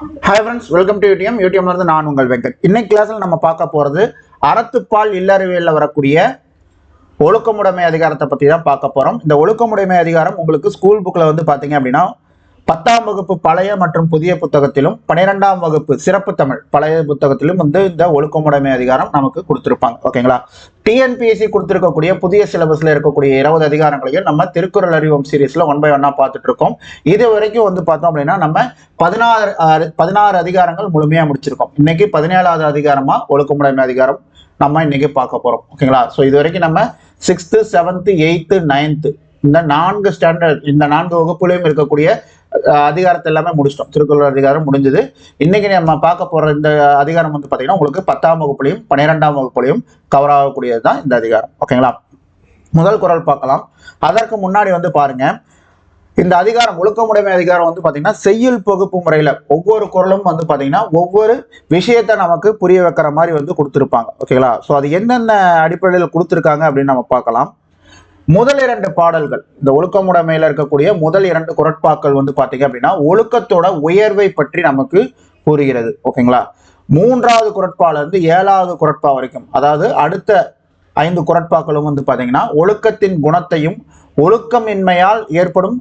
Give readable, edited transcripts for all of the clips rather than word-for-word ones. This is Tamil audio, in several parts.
Hi friends, welcome to UTM. யூடிஎம்ல இருந்து நான் உங்கள் வெங்கட். இன்னைக்கு கிளாஸில் நம்ம பார்க்க போகிறது அறத்துப்பால் இல்லறவியலில் வரக்கூடிய ஒழுக்கமுடைமை அதிகாரத்தை பற்றி தான் பார்க்க போகிறோம். இந்த ஒழுக்கமுடைமை அதிகாரம் உங்களுக்கு ஸ்கூல் புக்கில் வந்து பார்த்தீங்க அப்படின்னா 10ஆம் வகுப்பு பழைய மற்றும் புதிய புத்தகத்திலும் 12ஆம் வகுப்பு சிறப்பு தமிழ் பழைய புத்தகத்திலும் வந்து இந்த ஒழுக்கமுடைமை அதிகாரம் நமக்கு கொடுத்துருப்பாங்க. ஓகேங்களா? டிஎன்பிஎஸ்சி கொடுத்துருக்கக்கூடிய புதிய சிலபஸ்ல இருக்கக்கூடிய 20 அதிகாரங்களையும் நம்ம திருக்குறள் அறிவோம் சீரீஸ்ல 1 by 1 பார்த்துட்டு இருக்கோம். இது வரைக்கும் வந்து பார்த்தோம் அப்படின்னா நம்ம 16 அதிகாரங்கள் முழுமையா முடிச்சிருக்கோம். இன்னைக்கு 17வது அதிகாரமா ஒழுக்கமுடைமை அதிகாரம் நம்ம இன்னைக்கு பார்க்க போறோம். ஓகேங்களா? ஸோ இது வரைக்கும் நம்ம 6th 7th 8th 9th இந்த 4 ஸ்டாண்டர்ட் இந்த 4 வகுப்புலையும் இருக்கக்கூடிய அதிகாரத்தை எல்லாமே முடிச்சிட்டோம். திருக்குறள் அதிகாரம் முடிஞ்சது. இன்னைக்கு நம்ம பார்க்க போற இந்த அதிகாரம் வந்து பாத்தீங்கன்னா உங்களுக்கு 10ஆம் வகுப்புலையும் 12ஆம் வகுப்புலையும் கவர் ஆகக்கூடியது தான் இந்த அதிகாரம். ஓகேங்களா? முதல் குறள் பார்க்கலாம். அதற்கு முன்னாடி வந்து பாருங்க, இந்த அதிகாரம் ஒழுக்கமுடைமை அதிகாரம் வந்து பாத்தீங்கன்னா செய்யுள் பகுப்பு முறையில ஒவ்வொரு குறளும் வந்து பாத்தீங்கன்னா ஒவ்வொரு விஷயத்த நமக்கு புரிய வைக்கிற மாதிரி வந்து கொடுத்துருப்பாங்க. ஓகேங்களா? ஸோ அது என்னென்ன அடிப்படையில் கொடுத்துருக்காங்க அப்படின்னு நம்ம பார்க்கலாம். முதல் 2 பாடல்கள், இந்த ஒழுக்கமுடைமையில இருக்கக்கூடிய முதல் 2 குறட்பாக்கள் வந்து பாத்தீங்க அப்படின்னா ஒழுக்கத்தோட உயர்வை பற்றி நமக்கு கூறுகிறது. ஓகேங்களா? 3வது குறட்பால இருந்து 7வது குறட்பா வரைக்கும், அதாவது அடுத்த 5 குறட்பாக்களும் வந்து பாத்தீங்கன்னா ஒழுக்கத்தின் குணத்தையும் ஒழுக்கமின்மையால் ஏற்படும்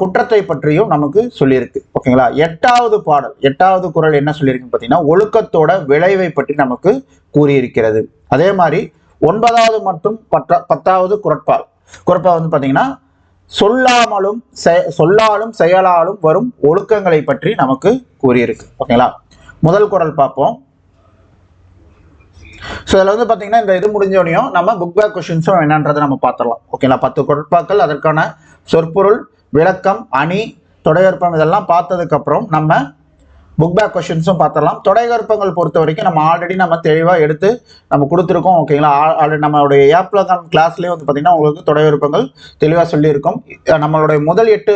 குற்றத்தை பற்றியும் நமக்கு சொல்லியிருக்கு. ஓகேங்களா? 8வது பாடல் 8வது குறள் என்ன சொல்லியிருக்குன்னு பார்த்தீங்கன்னா ஒழுக்கத்தோட விளைவை பற்றி நமக்கு கூறியிருக்கிறது. அதே மாதிரி 9வது மற்றும் 10வது குறட்பா வந்து பார்த்தீங்கன்னா சொல்லாலும் செயலாலும் வரும் ஒழுக்கங்களை பற்றி நமக்கு கூறியிருக்கு. ஓகேங்களா? முதல் குறள் பார்ப்போம். ஸோ இதில் வந்து பார்த்தீங்கன்னா இந்த இது முடிஞ்சோடனையும் நம்ம புக் பேக் கொஸ்டின்ஸும் என்னன்றதை நம்ம பார்த்துடலாம். ஓகேங்களா? 10 குறட்பாக்கள், அதற்கான சொற்பொருள், விளக்கம், அணி, தொடையற்பம் இதெல்லாம் பார்த்ததுக்கு அப்புறம் நம்ம புக் பேக் கொஸ்டின்ஸும் பார்த்துடலாம். தொடையற்பங்கள் பொறுத்த வரைக்கும் நம்ம ஆல்ரெடி நம்ம தெளிவாக எடுத்து நம்ம கொடுத்துருக்கோம். ஓகேங்களா? ஆல்ரெடி நம்மளுடைய ஏப்லகான் கிளாஸ்லேயே வந்து பார்த்தீங்கன்னா உங்களுக்கு தொடையற்பங்கள் தெளிவாக சொல்லியிருக்கோம். நம்மளுடைய முதல் 8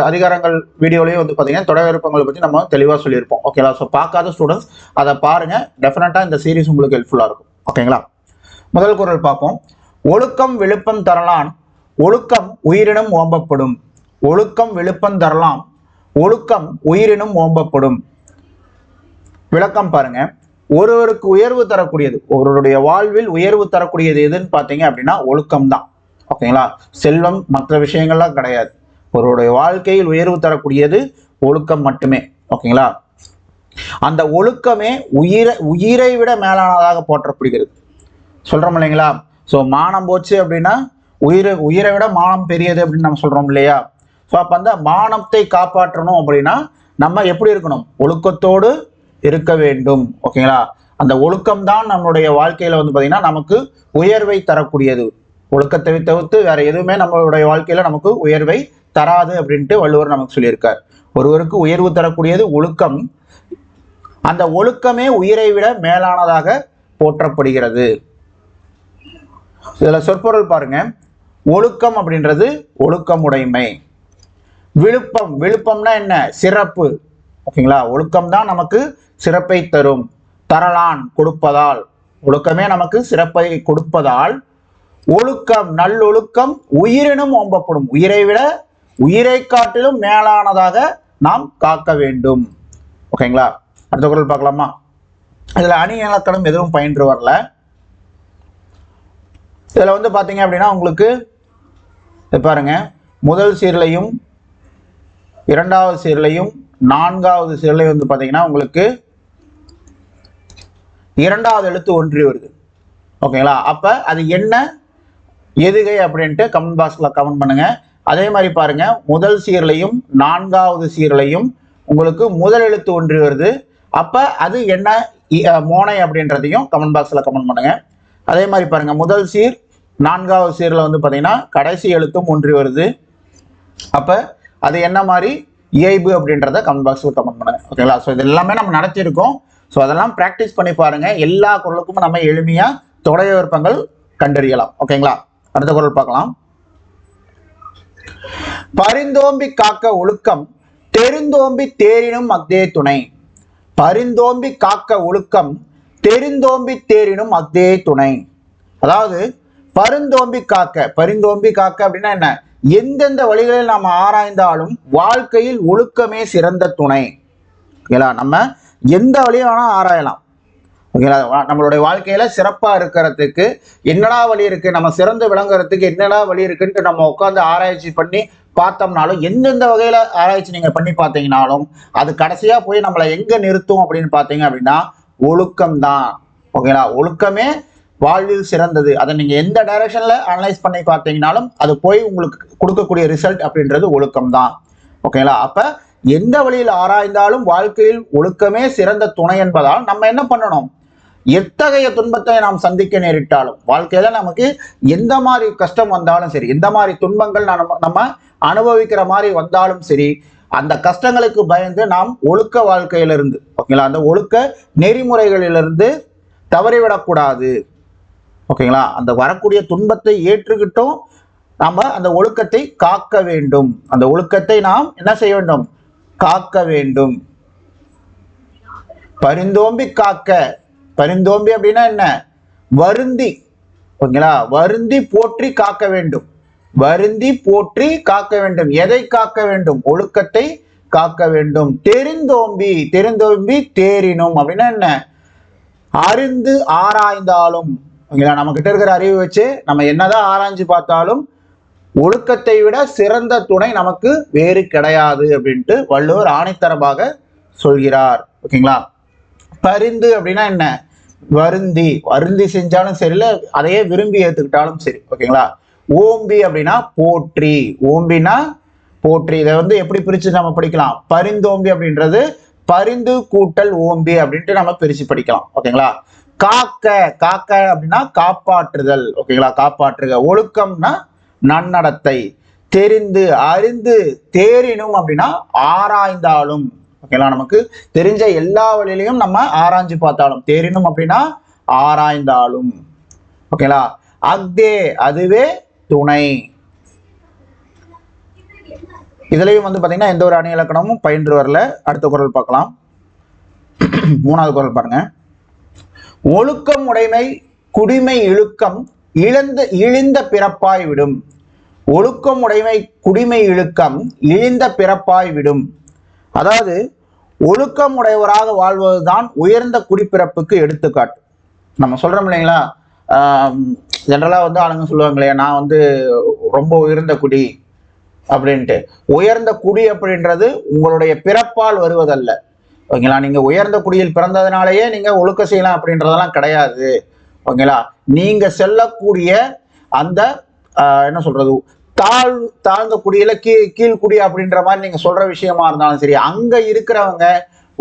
அதிகாரங்கள் வீடியோலேயே வந்து பார்த்தீங்கன்னா தொடையற்பங்களை பற்றி நம்ம தெளிவாக சொல்லியிருப்போம். ஓகேங்களா? ஸோ பார்க்காத ஸ்டூடெண்ட்ஸ் அதை பாருங்க, டெஃபினட்டாக இந்த சீரீஸ் உங்களுக்கு ஹெல்ப்ஃபுல்லாக இருக்கும். ஓகேங்களா? முதல் குறள் பார்ப்போம். ஒழுக்கம் விழுப்பம் தரலான் ஒழுக்கம் உயிரினும் ஓம்பப்படும். ஒழுக்கம் விழுப்பம் தரலாம் ஒழுக்கம் உயிரினும் ஓம்பப்படும். விளக்கம் பாருங்க. ஒருவருக்கு உயர்வு தரக்கூடியது, ஒருவருடைய வாழ்வில் உயர்வு தரக்கூடியது எதுன்னு பார்த்தீங்க அப்படின்னா ஒழுக்கம் தான். ஓகேங்களா? செல்வம் மற்ற விஷயங்கள்லாம் கிடையாது. ஒருவருடைய வாழ்க்கையில் உயர்வு தரக்கூடியது ஒழுக்கம் மட்டுமே. ஓகேங்களா? அந்த ஒழுக்கமே உயிரை விட மேலானதாக போற்றப்படுகிறது. சொல்றோம் இல்லைங்களா? ஸோ மானம் போச்சு அப்படின்னா உயிரை விட மானம் பெரியது அப்படின்னு நம்ம சொல்றோம் இல்லையா? ஸோ அப்போ அந்த மானத்தை காப்பாற்றணும் அப்படின்னா நம்ம எப்படி இருக்கணும்? ஒழுக்கத்தோடு இருக்க வேண்டும். ஓகேங்களா? அந்த ஒழுக்கம் தான் நம்மளுடைய வாழ்க்கையில வந்து பார்த்தீங்கன்னா நமக்கு உயர்வை தரக்கூடியது. ஒழுக்கத்தை தவிர்த்து வேற எதுவுமே நம்மளுடைய வாழ்க்கையில நமக்கு உயர்வை தராது அப்படின்ட்டு வள்ளுவர் நமக்கு சொல்லியிருக்கார். ஒருவருக்கு உயர்வு தரக்கூடியது ஒழுக்கம், அந்த ஒழுக்கமே உயிரை விட மேலானதாக போற்றப்படுகிறது. இதுல சொற்பொருள் பாருங்க. ஒழுக்கம் அப்படின்றது ஒழுக்கமுடைமை. விழுப்பம்னா என்ன? சிறப்பு. ஓகேங்களா? ஒழுக்கம் தான் நமக்கு சிறப்பை தரும். தரலான் கொடுப்பதால், ஒழுக்கமே நமக்கு சிறப்பை கொடுப்பதால் ஒழுக்கம் நல்லொழுக்கம் உயிரினும் ஓம்பப்படும். உயிரை விட உயிரை காட்டிலும் மேலானதாக நாம் காக்க வேண்டும். ஓகேங்களா? அடுத்த குறள் பார்க்கலாமா? இதுல அணி இலக்கணம் எதுவும் பயின்று வரல. இதுல வந்து பாத்தீங்க அப்படின்னா உங்களுக்கு பாருங்க, முதல் சீர்லையும் 2வது சீர்லையும் 4வது சீர்லையும் வந்து பாத்தீங்கன்னா உங்களுக்கு 2வது எழுத்து ஒன்றி வருது. ஓகேங்களா? அப்ப அது என்ன எதுகை அப்படின்ட்டு கமெண்ட் பாக்ஸ்ல கமெண்ட் பண்ணுங்க. அதே மாதிரி பாருங்க, முதல் சீர்லையும் 4வது சீர்லையும் உங்களுக்கு முதல் எழுத்து ஒன்றி வருது. அப்ப அது என்ன மோனை அப்படின்றதையும் கமெண்ட் பாக்ஸ்ல கமெண்ட் பண்ணுங்க. அதே மாதிரி பாருங்க, முதல் சீர் 4வது சீர்ல வந்து பாத்தீங்கன்னா கடைசி எழுத்தும் ஒன்றி வருது. அப்ப அது என்ன மாதிரி இயல்பு அப்படின்றத கமெண்ட் பாக்ஸ்ல கமெண்ட் பண்ணுங்க. ஓகேங்களா? ஸோ இது எல்லாமே நம்ம நடத்தியிருக்கோம். ஸோ அதெல்லாம் பிராக்டிஸ் பண்ணி பாருங்க. எல்லா குறளுக்கும் நம்ம எளிமையா தொடையற்பங்கள் கண்டறியலாம். ஓகேங்களா? அடுத்த குறள் பார்க்கலாம். பரிந்தோம்பி காக்க ஒழுக்கம் தெரிந்தோம்பி தேரினும் அக்தே துணை. பரிந்தோம்பி காக்க ஒழுக்கம் தெரிந்தோம்பி தேரினும் அக்தே துணை. அதாவது பரிந்தோம்பி காக்க அப்படின்னா என்ன? எந்தெந்த வழிகளில் நாம் ஆராய்ந்தாலும் வாழ்க்கையில் ஒழுக்கமே சிறந்த துணை. ஓகேங்களா. நம்ம எந்த வழியை வேணா ஆராயலாம். ஓகேங்களா. நம்மளுடைய வாழ்க்கையில சிறப்பா இருக்கிறதுக்கு என்னடா வழி இருக்கு, நம்ம சிறந்து விளங்குறதுக்கு என்னடா வழி இருக்குன்ட்டு நம்ம உட்காந்து ஆராய்ச்சி பண்ணி பார்த்தோம்னாலும், எந்தெந்த வகையில ஆராய்ச்சி நீங்க பண்ணி பார்த்தீங்கனாலும் அது கடைசியா போய் நம்மளை எங்க நிறுத்தும் அப்படின்னு பார்த்தீங்க அப்படின்னா ஒழுக்கம் தான். ஓகேங்களா. ஒழுக்கமே வாழ்வில் சிறந்தது. அதை நீங்க எந்த டைரக்ஷன்ல அனலைஸ் பண்ணி பார்த்தீங்கனாலும் அது போய் உங்களுக்கு கொடுக்கக்கூடிய ரிசல்ட் அப்படின்றது ஒழுக்கம் தான். ஓகேங்களா. அப்ப எந்த வழியில் ஆராய்ந்தாலும் வாழ்க்கையில் ஒழுக்கமே சிறந்த துணை என்பதால் நம்ம என்ன பண்ணணும், எத்தகைய துன்பத்தை நாம் சந்திக்க நேரிட்டாலும், வாழ்க்கையில நமக்கு எந்த மாதிரி கஷ்டம் வந்தாலும் சரி, எந்த மாதிரி துன்பங்கள் நம்ம அனுபவிக்கிற மாதிரி வந்தாலும் சரி, அந்த கஷ்டங்களுக்கு பயந்து நாம் ஒழுக்க வாழ்க்கையிலிருந்து, ஓகேங்களா, அந்த ஒழுக்க நெறிமுறைகளிலிருந்து தவறிவிடக்கூடாது. ஓகேங்களா. அந்த வரக்கூடிய துன்பத்தை ஏற்றுக்கிட்டும் நாம அந்த ஒழுக்கத்தை காக்க வேண்டும். அந்த ஒழுக்கத்தை நாம் என்ன செய்ய வேண்டும், காக்க வேண்டும். பரிந்தோம்பி காக்க. பரிந்தோம்பி அப்படின்னா என்ன, வருந்தி. ஓகேங்களா. வருந்தி போற்றி காக்க வேண்டும். வருந்தி போற்றி காக்க வேண்டும். எதை காக்க வேண்டும், ஒழுக்கத்தை காக்க வேண்டும். தெரிந்தோம்பி. தெரிந்தோம்பி தேரினும் அப்படின்னா என்ன, அறிந்து ஆராய்ந்தாலும், ஓகேங்களா, நம்ம கிட்ட இருக்கிற அறிவு வச்சு நம்ம என்னதான் ஆராய்ஞ்சு பார்த்தாலும் ஒழுக்கத்தை விட சிறந்த துணை நமக்கு வேறு கிடையாது அப்படின்ட்டு வள்ளுவர் ஆணைத்தரமாக சொல்கிறார். ஓகேங்களா. பரிந்து அப்படின்னா என்ன, வருந்தி. வருந்தி செஞ்சாலும் சரி, இல்லை அதையே விரும்பி ஏற்றுக்கிட்டாலும் சரி. ஓகேங்களா. ஓம்பி அப்படின்னா போற்றி. ஓம்பினா போற்றி. இதை வந்து எப்படி பிரிச்சு நம்ம படிக்கலாம், பரிந்தோம்பி அப்படின்றது பரிந்து கூட்டல் ஓம்பி அப்படின்ட்டு நம்ம பிரிச்சு படிக்கலாம். ஓகேங்களா. காக்க. காக்க அப்படின்னா காப்பாற்றுதல். ஓகேங்களா. காப்பாற்றுக. ஒழுக்கம்னா நன்னடத்தை. தெரிந்து அறிந்து தேரினும் அப்படின்னா ஆராய்ந்தாலும். ஓகேங்களா. நமக்கு தெரிஞ்ச எல்லா வழியிலையும் நம்ம ஆராய்ஞ்சு பார்த்தாலும், தேரினும் அப்படின்னா ஆராய்ந்தாலும். ஓகேங்களா. அக்தே அதுவே துணை. இதுலயும் வந்து பாத்தீங்கன்னா எந்த ஒரு அணி இலக்கணமும் பயின்று வரல. அடுத்த குறள் பார்க்கலாம். 3வது குறள் பாருங்க. ஒழுக்கம் உடைமை குடிமை இழுக்கம் இழிந்த பிறப்பாய் விடும். ஒழுக்கம் உடைமை குடிமை இழுக்கம் இழிந்த பிறப்பாய் விடும். அதாவது ஒழுக்கம் உடையவராக வாழ்வதுதான் உயர்ந்த குடிப்பிறப்புக்கு எடுத்துக்காட்டு. நம்ம சொல்றோம் இல்லைங்களா, ஜென்ரலா வந்து ஆளுங்க சொல்லுவாங்க இல்லையா, நான் வந்து ரொம்ப உயர்ந்த குடி அப்படின்ட்டு. உயர்ந்த குடி அப்படின்றது உங்களுடைய பிறப்பால் வருவதல்ல. ஓகேங்களா. நீங்க உயர்ந்த குடியில் பிறந்ததுனாலேயே நீங்க ஒழுக்க செய்யலாம் அப்படின்றதெல்லாம் கிடையாது. ஓகேங்களா. நீங்க செல்லக்கூடிய அந்த என்ன சொல்றது, தாழ்ந்த குடியில கீழ்குடி அப்படின்ற மாதிரி நீங்க சொல்ற விஷயமா இருந்தாலும் சரி, அங்க இருக்கிறவங்க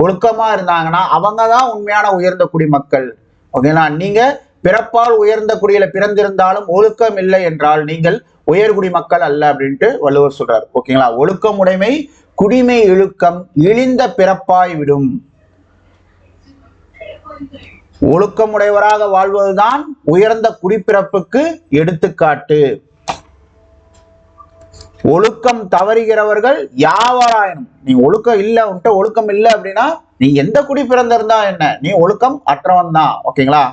ஒழுக்கமா இருந்தாங்கன்னா அவங்க தான் உண்மையான உயர்ந்த குடி மக்கள். ஓகேங்களா. நீங்க பிறப்பால் உயர்ந்த குடியில பிறந்திருந்தாலும் ஒழுக்கம் இல்லை என்றால் நீங்கள் உயர்குடி மக்கள் அல்ல அப்படின்ட்டு வள்ளுவர் சொல்றாரு. ஓகேங்களா. ஒழுக்கம் உடைமை குடிமை இழுக்கம் இழிந்த பிறப்பாய் விடும். ஒழுக்கமுடையவராக வாழ்வதுதான் உயர்ந்த குடிப்பிறப்புக்கு எடுத்துக்காட்டு. ஒழுக்கம் தவறுகிறவர்கள் யாவராயினும், நீ ஒழுக்கம் இல்லை, உன்கிட்ட ஒழுக்கம் இல்லை அப்படின்னா நீ எந்த குடி பிறந்திருந்தா என்ன, நீ ஒழுக்கம் அற்றவன் தான். ஓகேங்களா.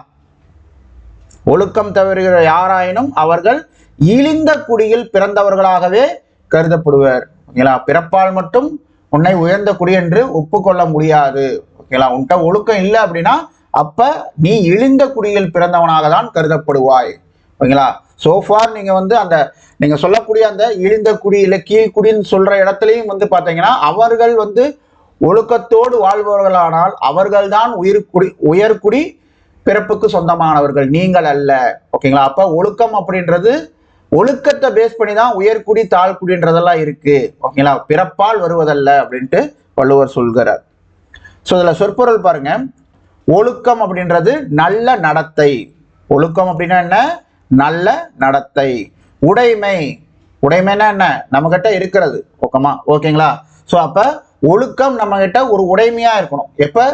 ஒழுக்கம் தவறுகிற யாராயினும் அவர்கள் இழிந்த குடியில் பிறந்தவர்களாகவே கருதப்படுவர். ஓகேங்களா. பிறப்பால் மட்டும் உன்னை உயர்ந்த குடி என்று ஒப்புக்கொள்ள முடியாது. ஓகேங்களா. உன்கிட்ட ஒழுக்கம் இல்லை அப்படின்னா அப்ப நீ இழிந்த குடியில் பிறந்தவனாக தான் கருதப்படுவாய். ஓகேங்களா. சோஃபார் நீங்க வந்து அந்த நீங்க சொல்லக்கூடிய அந்த இழிந்த குடி இல்லை கீழ்குடின்னு சொல்ற இடத்துலையும் வந்து பாத்தீங்கன்னா அவர்கள் வந்து ஒழுக்கத்தோடு வாழ்பவர்களானால் அவர்கள்தான் உயர்குடி பிறப்புக்கு சொந்தமானவர்கள், நீங்கள் அல்ல. ஓகேங்களா. அப்ப ஒழுக்கம் அப்படின்றது ஒழுக்கத்தை பேஸ் பண்ணி தான் உயர்குடி தாழ்குடின்றதெல்லாம் இருக்கு. ஓகேங்களா. பிறப்பால் வருவதல்ல அப்படின்ட்டு வள்ளுவர் சொல்கிறார். ஸோ இதுல சொற்பொருள் பாருங்க. ஒழுக்கம் அப்படின்றது நல்ல நடத்தை. ஒழுக்கம் அப்படின்னா என்ன, நல்ல நடத்தை. உடைமை. உடைமைன்னா என்ன, நம்ம கிட்ட இருக்கிறது. ஓகேங்களா. ஸோ அப்ப ஒழுக்கம் நம்ம கிட்ட ஒரு உடைமையா இருக்கணும். எப்ப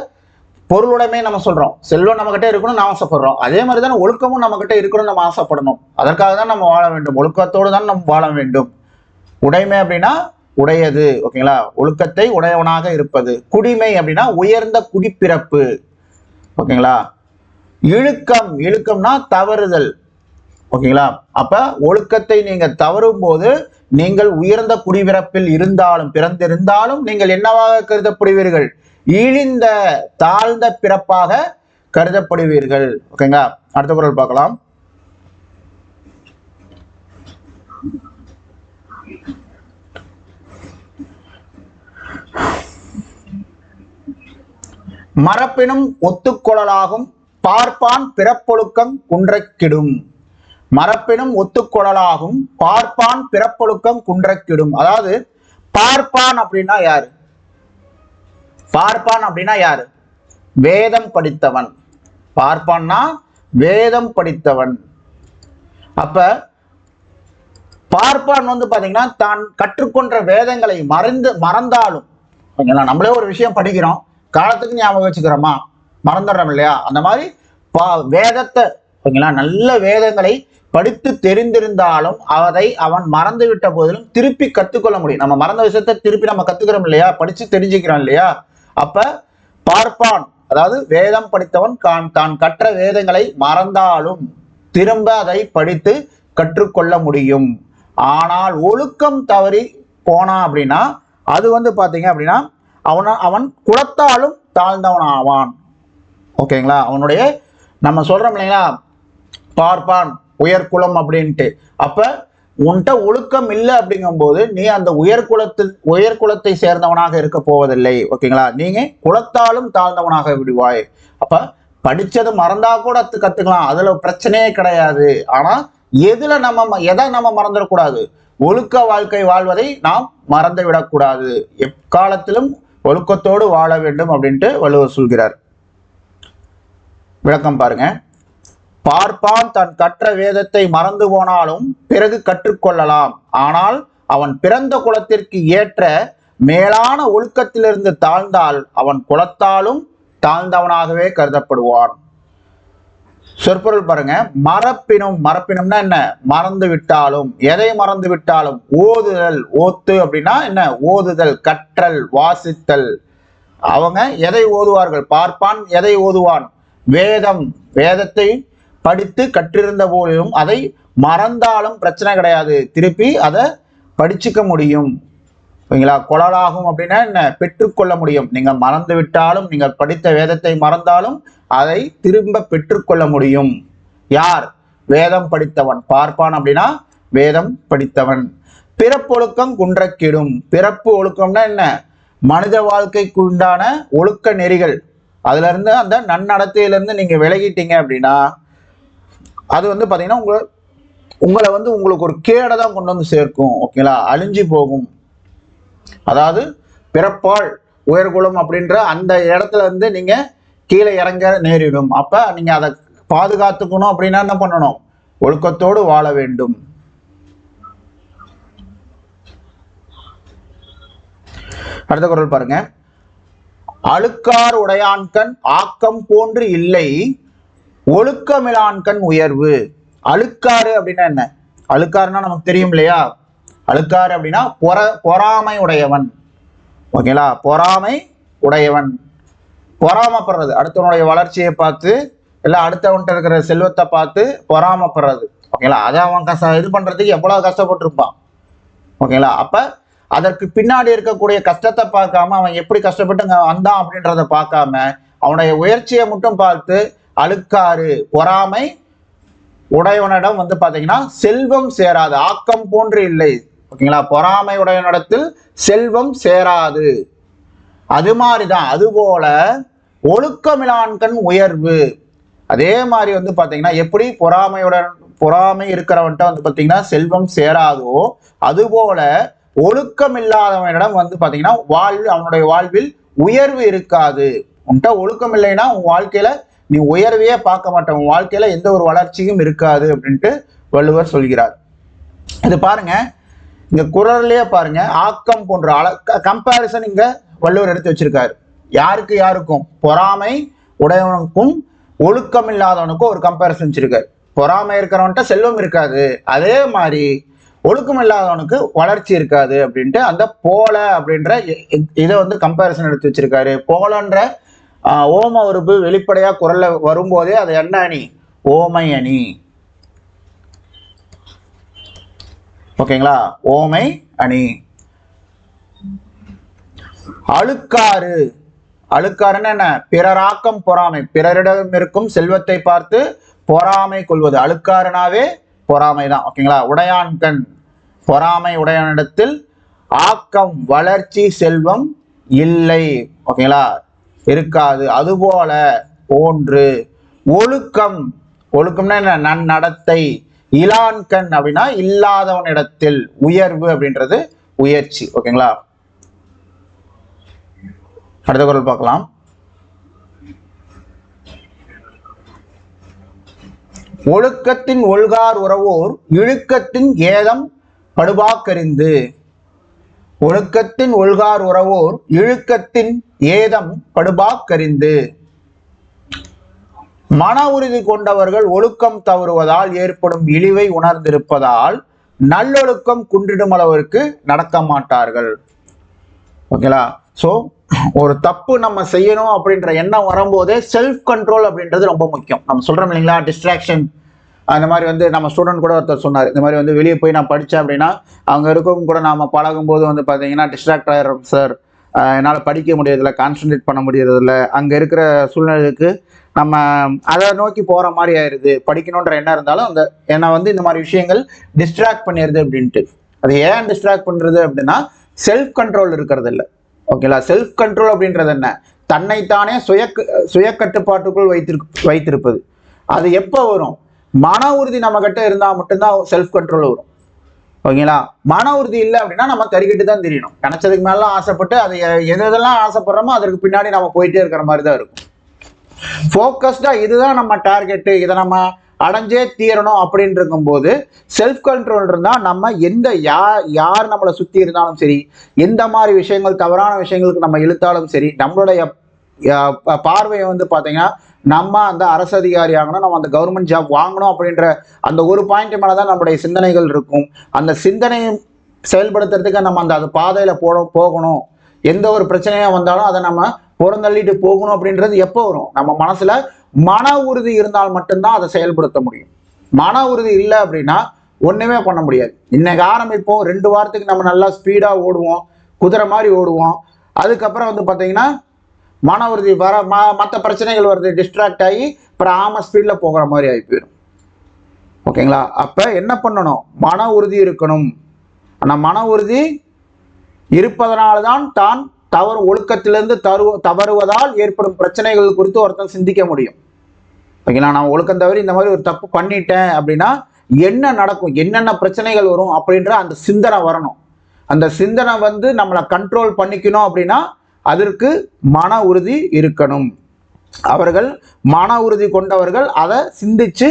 பொருளுடைமை நம்ம சொல்றோம், செல்வம் நம்ம கிட்ட இருக்கணும் நம்ம ஆசைப்படுறோம், அதே மாதிரி தான் ஒழுக்கமும் நம்ம கிட்ட இருக்கணும் நம்ம ஆசைப்படணும். அதற்காக தான் நம்ம வாழ வேண்டும். ஒழுக்கத்தோடு தான் நம்ம வாழ வேண்டும். உடைமை அப்படின்னா உடையது. ஓகேங்களா. ஒழுக்கத்தை உடையவனாக இருப்பது. குடிமை அப்படின்னா உயர்ந்த குடிப்பிறப்பு. ஓகேங்களா. இழுக்கம். இழுக்கம்னா தவறுதல். ஓகேங்களா. அப்ப ஒழுக்கத்தை நீங்க தவறும் போது நீங்கள் உயர்ந்த குடிப்பிறப்பில் இருந்தாலும் பிறந்திருந்தாலும் நீங்கள் என்னவாக கருதப்படுவீர்கள், இழிந்த தாழ்ந்த பிறப்பாக கருதப்படுவீர்கள். ஓகேங்களா, அடுத்த குறள் பார்க்கலாம். மரப்பினும் ஒத்துக்கொள்ளலாகும் பார்ப்பான் பிறப்பொழுக்கம் குன்றக்கிடும். மரப்பினும் ஒத்துக்கொள்ளலாகும் பார்ப்பான் பிறப்பொழுக்கம் குன்றக்கிடும். அதாவது பார்ப்பான் அப்படின்னா யாரு? பார்ப்பான் அப்படின்னா யாரு? வேதம் படித்தவன். பார்ப்பான்னா வேதம் படித்தவன். அப்ப பார்ப்பான் வந்து பாத்தீங்கன்னா தான் கற்றுக்கொண்ட வேதங்களை மறந்தாலும், நம்மளே ஒரு விஷயம் படிக்கிறோம், காலத்துக்கு ஞாபகம் வச்சுக்கிறோமா? மறந்துடுறோம் இல்லையா? அந்த மாதிரி வேதத்தை நல்ல வேதங்களை படித்து தெரிந்திருந்தாலும் அதை அவன் மறந்து விட்ட போதிலும் திருப்பி கத்துக்கொள்ள முடியும். நம்ம மறந்த விஷயத்தை திருப்பி நம்ம கத்துக்கிறோம் இல்லையா? படிச்சு தெரிஞ்சுக்கிறோம் இல்லையா? அப்ப பார்ப்பான், அதாவது வேதம் படித்தவன் தான் கற்ற வேதங்களை மறந்தாலும் திரும்ப அதை படித்து கற்றுக்கொள்ள முடியும். ஆனால் ஒழுக்கம் தவறி போனா அப்படின்னா அது வந்து பாத்தீங்க அப்படின்னா அவன் குலத்தாலும் தாழ்ந்தவன் ஆவான். ஓகேங்களா, அவனுடைய நம்ம சொல்றோம் இல்லைங்களா, பார்ப்பான் உயர்குலம் அப்படின்ட்டு. அப்ப உன்கிட்ட ஒழுக்கம் இல்லை அப்படிங்கும் போது நீ அந்த உயர்குலத்தை சேர்ந்தவனாக இருக்க போவதில்லை. ஓகேங்களா, நீங்க குலத்தாலும் தாழ்ந்தவனாக விடுவாய். அப்ப படிச்சது மறந்தா கூட கத்துக்கலாம், அதுல பிரச்சனையே கிடையாது. ஆனா எதை நம்ம மறந்துடக்கூடாது? ஒழுக்க வாழ்க்கை வாழ்வதை நாம் மறந்து விடக்கூடாது. எக்காலத்திலும் ஒழுக்கத்தோடு வாழ வேண்டும் அப்படின்ட்டு வள்ளுவர் சொல்கிறார். விளக்கம் பாருங்க. பார்ப்பான் தன் கற்ற வேதத்தை மறந்து போனாலும் பிறகு கற்றுக்கொள்ளலாம். ஆனால் அவன் பிறந்த குலத்திற்கு ஏற்ற மேலான ஒழுக்கத்திலிருந்து தாழ்ந்தால் அவன் குலத்தாலும் தாழ்ந்தவனாகவே கருதப்படுவான். சொற்பொருள் பாருங்க. மறப்பினும்னா என்ன? மறந்து விட்டாலும். எதை மறந்து விட்டாலும்? ஓதுதல். ஓத்து அப்படின்னா என்ன? ஓதுதல், கற்றல், வாசித்தல். அவங்க எதை ஓதுவார்கள்? பார்ப்பான் எதை ஓதுவான்? வேதம். வேதத்தை படித்து கற்றிருந்த போதிலும் அதை மறந்தாலும் பிரச்சனை கிடையாது, திருப்பி அதை படிச்சுக்க முடியும். ஓகேங்களா, கொள்ளலாகும் அப்படின்னா என்ன? பெற்றுக்கொள்ள முடியும். நீங்க மறந்து விட்டாலும், நீங்கள் படித்த வேதத்தை மறந்தாலும் அதை திரும்ப பெற்றுக்கொள்ள முடியும். யார்? வேதம் படித்தவன். பார்ப்பான் அப்படின்னா வேதம் படித்தவன். பிறப்பொழுக்கம் குன்றக்கிடும். பிறப்பு ஒழுக்கம்னா என்ன? மனித வாழ்க்கைக்கு உண்டான ஒழுக்க நெறிகள். அதுல இருந்து அந்த நன்னடத்தையிலிருந்து நீங்க விலகிட்டீங்க அப்படின்னா அது வந்து பாத்தீங்கன்னா உங்களை வந்து உங்களுக்கு ஒரு கேடை தான் கொண்டு வந்து சேர்க்கும். ஓகேங்களா, அழிஞ்சு போகும். அதாவது பிறப்பால் உயர்குலம் அப்படின்ற அந்த இடத்துல இருந்து நீங்க கீழே இறங்க நேரிடும். அப்ப நீங்க அதை பாதுகாத்துக்கணும் அப்படின்னா என்ன பண்ணணும்? ஒழுக்கத்தோடு வாழ வேண்டும். அடுத்த குறள் பாருங்க. அழுக்கார் உடையான்கண் ஆக்கம் போன்று இல்லை, ஒழுக்கமிலான்கண் உயர்வு. அழுக்காறு அப்படின்னா என்ன? அழுக்காருன்னா நமக்கு தெரியும் இல்லையா? அழுக்காறு அப்படின்னா பொறாமை உடையவன். ஓகேங்களா, பொறாமை உடையவன். பொறாமப்படுறது, அடுத்தவனுடைய வளர்ச்சியை பார்த்து இல்லை அடுத்தவன்கிட்ட இருக்கிற செல்வத்தை பார்த்து பொறாமப்படுறது. ஓகேங்களா, அதை அவன் இது பண்றதுக்கு எவ்வளவு கஷ்டப்பட்டிருப்பான். ஓகேங்களா, அப்ப அதற்கு பின்னாடி இருக்கக்கூடிய கஷ்டத்தை பார்க்காம அவன் எப்படி கஷ்டப்பட்டு வந்தான் அப்படின்றத பார்க்காம அவனுடைய உயர்ச்சியை மட்டும் பார்த்து அழுக்காறு பொறாமை உடையவனிடம் வந்து பாத்தீங்கன்னா செல்வம் சேராது. ஆக்கம் போன்று இல்லை. ஓகேங்களா, பொறாமை உடையவனிடத்தில் செல்வம் சேராது. அது மாதிரிதான். அதுபோல ஒழுக்கமிலான்கண் உயர்வு. அதே மாதிரி வந்து பாத்தீங்கன்னா எப்படி பொறாமை இருக்கிறவன்ட்ட வந்து பாத்தீங்கன்னா செல்வம் சேராதோ அதுபோல ஒழுக்கம் இல்லாதவனிடம் வந்து பாத்தீங்கன்னா அவனுடைய வாழ்வில் உயர்வு இருக்காது. உன்கிட்ட ஒழுக்கம் இல்லைன்னா உன் வாழ்க்கையில நீ உயர்வையே பார்க்க மாட்டேன், உன் வாழ்க்கையில எந்த ஒரு வளர்ச்சியும் இருக்காது அப்படின்ட்டு வள்ளுவர் சொல்கிறார். இது பாருங்க, இங்க குறள்லயே பாருங்க, ஆக்கம் போன்ற கம்பேரிசன் இங்க வள்ளுவர் எடுத்து வச்சிருக்காரு. யாருக்கும்? பொறாமை உடையவனுக்கும் ஒழுக்கம் இல்லாதவனுக்கும் ஒரு கம்பேரிசன் வச்சிருக்காரு. பொறாமை இருக்கிறவன்ட்ட செல்வம் இருக்காது, அதே மாதிரி ஒழுக்கம் இல்லாதவனுக்கு வளர்ச்சி இருக்காது அப்படின்ட்டு அந்த போல அப்படின்ற இதை வந்து கம்பேரிசன் எடுத்து வச்சிருக்காரு. போலன்ற ஓம உறுப்பு வெளிப்படையா குரல்ல வரும்போதே அது என்ன அணி? ஓமை அணி. ஓகேங்களா, ஓமை அணி. அழுக்காறு அழுக்காறுன்னா என்ன? பிறராக்கம் பொறாமை, பிறரிடம் இருக்கும் செல்வத்தை பார்த்து பொறாமை கொள்வது. அழுக்காறுனாவே பொறாமை தான். ஓகேங்களா? உடையான்கண் பொறாமை உடையானிடத்தில் ஆக்கம் வளர்ச்சி செல்வம் இல்லை. ஓகேங்களா? இருக்காது. அதுபோல போன்று ஒழுக்கம், ஒழுக்கம்னா என்ன? நன்னடத்தை. இலான்கண் அப்படின்னா இல்லாதவனிடத்தில் உயர்வு அப்படின்றது உயர்ச்சி. ஓகேங்களா? அடுத்த குறள் பார்க்கலாம். ஒழுக்கத்தின் ஒழுகார் உறவோர் இழுக்கத்தின் ஏதம் படுபாக்கறிந்து. ஒழுக்கத்தின் ஒழுகார் உறவோர் இழுக்கத்தின் ஏதம் படுபாக்கறிந்து. மன உறுதி கொண்டவர்கள் ஒழுக்கம் தவறுவதால் ஏற்படும் இழிவை உணர்ந்திருப்பதால் நல்லொழுக்கம் குன்றிடும் அளவிற்கு நடக்க மாட்டார்கள். ஓகேங்களா? ஸோ ஒரு தப்பு நம்ம செய்யணும் அப்படின்ற எண்ணம் வரும்போதே செல்ஃப் கண்ட்ரோல் அப்படின்றது ரொம்ப முக்கியம். நம்ம சொல்றோம் இல்லைங்களா, டிஸ்ட்ராக்ஷன். அந்த மாதிரி நம்ம ஸ்டூடெண்ட் கூட ஒருத்தர் சொன்னார், இந்த மாதிரி வெளியே போய் நான் படித்தேன் அப்படின்னா அவங்க இருக்கவும் கூட நாம் பழகும்போது பார்த்தீங்கன்னா டிஸ்ட்ராக்ட் ஆகிடும் சார், என்னால் படிக்க முடியறதில்ல, கான்சன்ட்ரேட் பண்ண முடியறதில்ல, அங்கே இருக்கிற சூழ்நிலைக்கு நம்ம அதை நோக்கி போகிற மாதிரி ஆயிடுது. படிக்கணுன்ற எண்ணம் இருந்தாலும் அந்த என்னை இந்த மாதிரி விஷயங்கள் டிஸ்ட்ராக்ட் பண்ணிடுது அப்படின்ட்டு. அது ஏன் டிஸ்ட்ராக்ட் பண்ணுறது அப்படின்னா செல்ஃப் கண்ட்ரோல் இருக்கிறது இல்லை. ஓகேங்களா? செல்ஃப் கண்ட்ரோல் அப்படின்றது என்ன? தன்னைத்தானே சுய கட்டுப்பாட்டுக்குள் வைத்திருப்பது. அது எப்போ வரும்? மன உறுதி நம்ம கிட்ட இருந்தால் மட்டும்தான் செல்ஃப் கண்ட்ரோல் வரும். ஓகேங்களா? மன உறுதி இல்லை அப்படின்னா நம்ம தறிக்கிட்டு தான் தெரியணும். நினைச்சதுக்கு மேலாம் ஆசைப்பட்டு அதை எதெல்லாம் ஆசைப்படுறோமோ அதற்கு பின்னாடி நம்ம போயிட்டே இருக்கிற மாதிரி தான் இருக்கும். ஃபோக்கஸ்டா இதுதான் நம்ம டார்கெட்டு, இதை நம்ம அடைஞ்சே தீரணும் அப்படின்னு இருக்கும்போது செல்ஃப் கண்ட்ரோல் இருந்தால் நம்ம யார் நம்மளை சுற்றி இருந்தாலும் சரி, எந்த மாதிரி விஷயங்கள் தவறான விஷயங்களுக்கு நம்ம இழுத்தாலும் சரி, நம்மளுடைய பார்வையை பார்த்தீங்கன்னா நம்ம அந்த அரசு அதிகாரி ஆகணும், நம்ம அந்த கவர்மெண்ட் ஜாப் வாங்கணும் அப்படின்ற அந்த ஒரு பாயிண்ட் மேலே தான் நம்மளுடைய சிந்தனைகள் இருக்கும். அந்த சிந்தனையை செயல்படுத்துறதுக்கு நம்ம அந்த பாதையில் போகணும். எந்த ஒரு பிரச்சனையாக வந்தாலும் அதை நம்ம புறந்தள்ளிட்டு போகணும் அப்படின்றது எப்போ வரும்? நம்ம மனசுல மன உறுதி இருந்தால் மட்டும்தான் அதை செயல்படுத்த முடியும். மன உறுதி இல்லை அப்படின்னா ஒண்ணுமே பண்ண முடியாது. இன்னைக்கு ஆரம்பிப்போம், 2 வாரத்துக்கு நம்ம நல்லா ஸ்பீடா ஓடுவோம், குதிரை மாதிரி ஓடுவோம். அதுக்கப்புறம் பார்த்தீங்கன்னா மன உறுதி வர மற்ற பிரச்சனைகள் வருது, டிஸ்ட்ராக்ட் ஆகி அப்புறம் ஆம ஸ்பீட்ல போகிற மாதிரி ஆகி போயிடும். ஓகேங்களா? அப்ப என்ன பண்ணணும்? மன உறுதி இருக்கணும். ஆனா மன உறுதி இருப்பதனால்தான் தான் தவறு ஒழுக்கத்திலிருந்து தவறுவதால் ஏற்படும் பிரச்சனைகள் குறித்து ஒருத்தன் சிந்திக்க முடியும். ஓகேங்களா? நான் ஒழுக்கம் தவறி இந்த மாதிரி ஒரு தப்பு பண்ணிட்டேன் அப்படின்னா என்ன நடக்கும், என்னென்ன பிரச்சனைகள் வரும் அப்படின்ற அந்த சிந்தனை வரணும். அந்த சிந்தனை நம்மளை கண்ட்ரோல் பண்ணிக்கணும் அப்படின்னா அதற்கு மன உறுதி இருக்கணும். அவர்கள் மன உறுதி கொண்டவர்கள் அதை சிந்திச்சு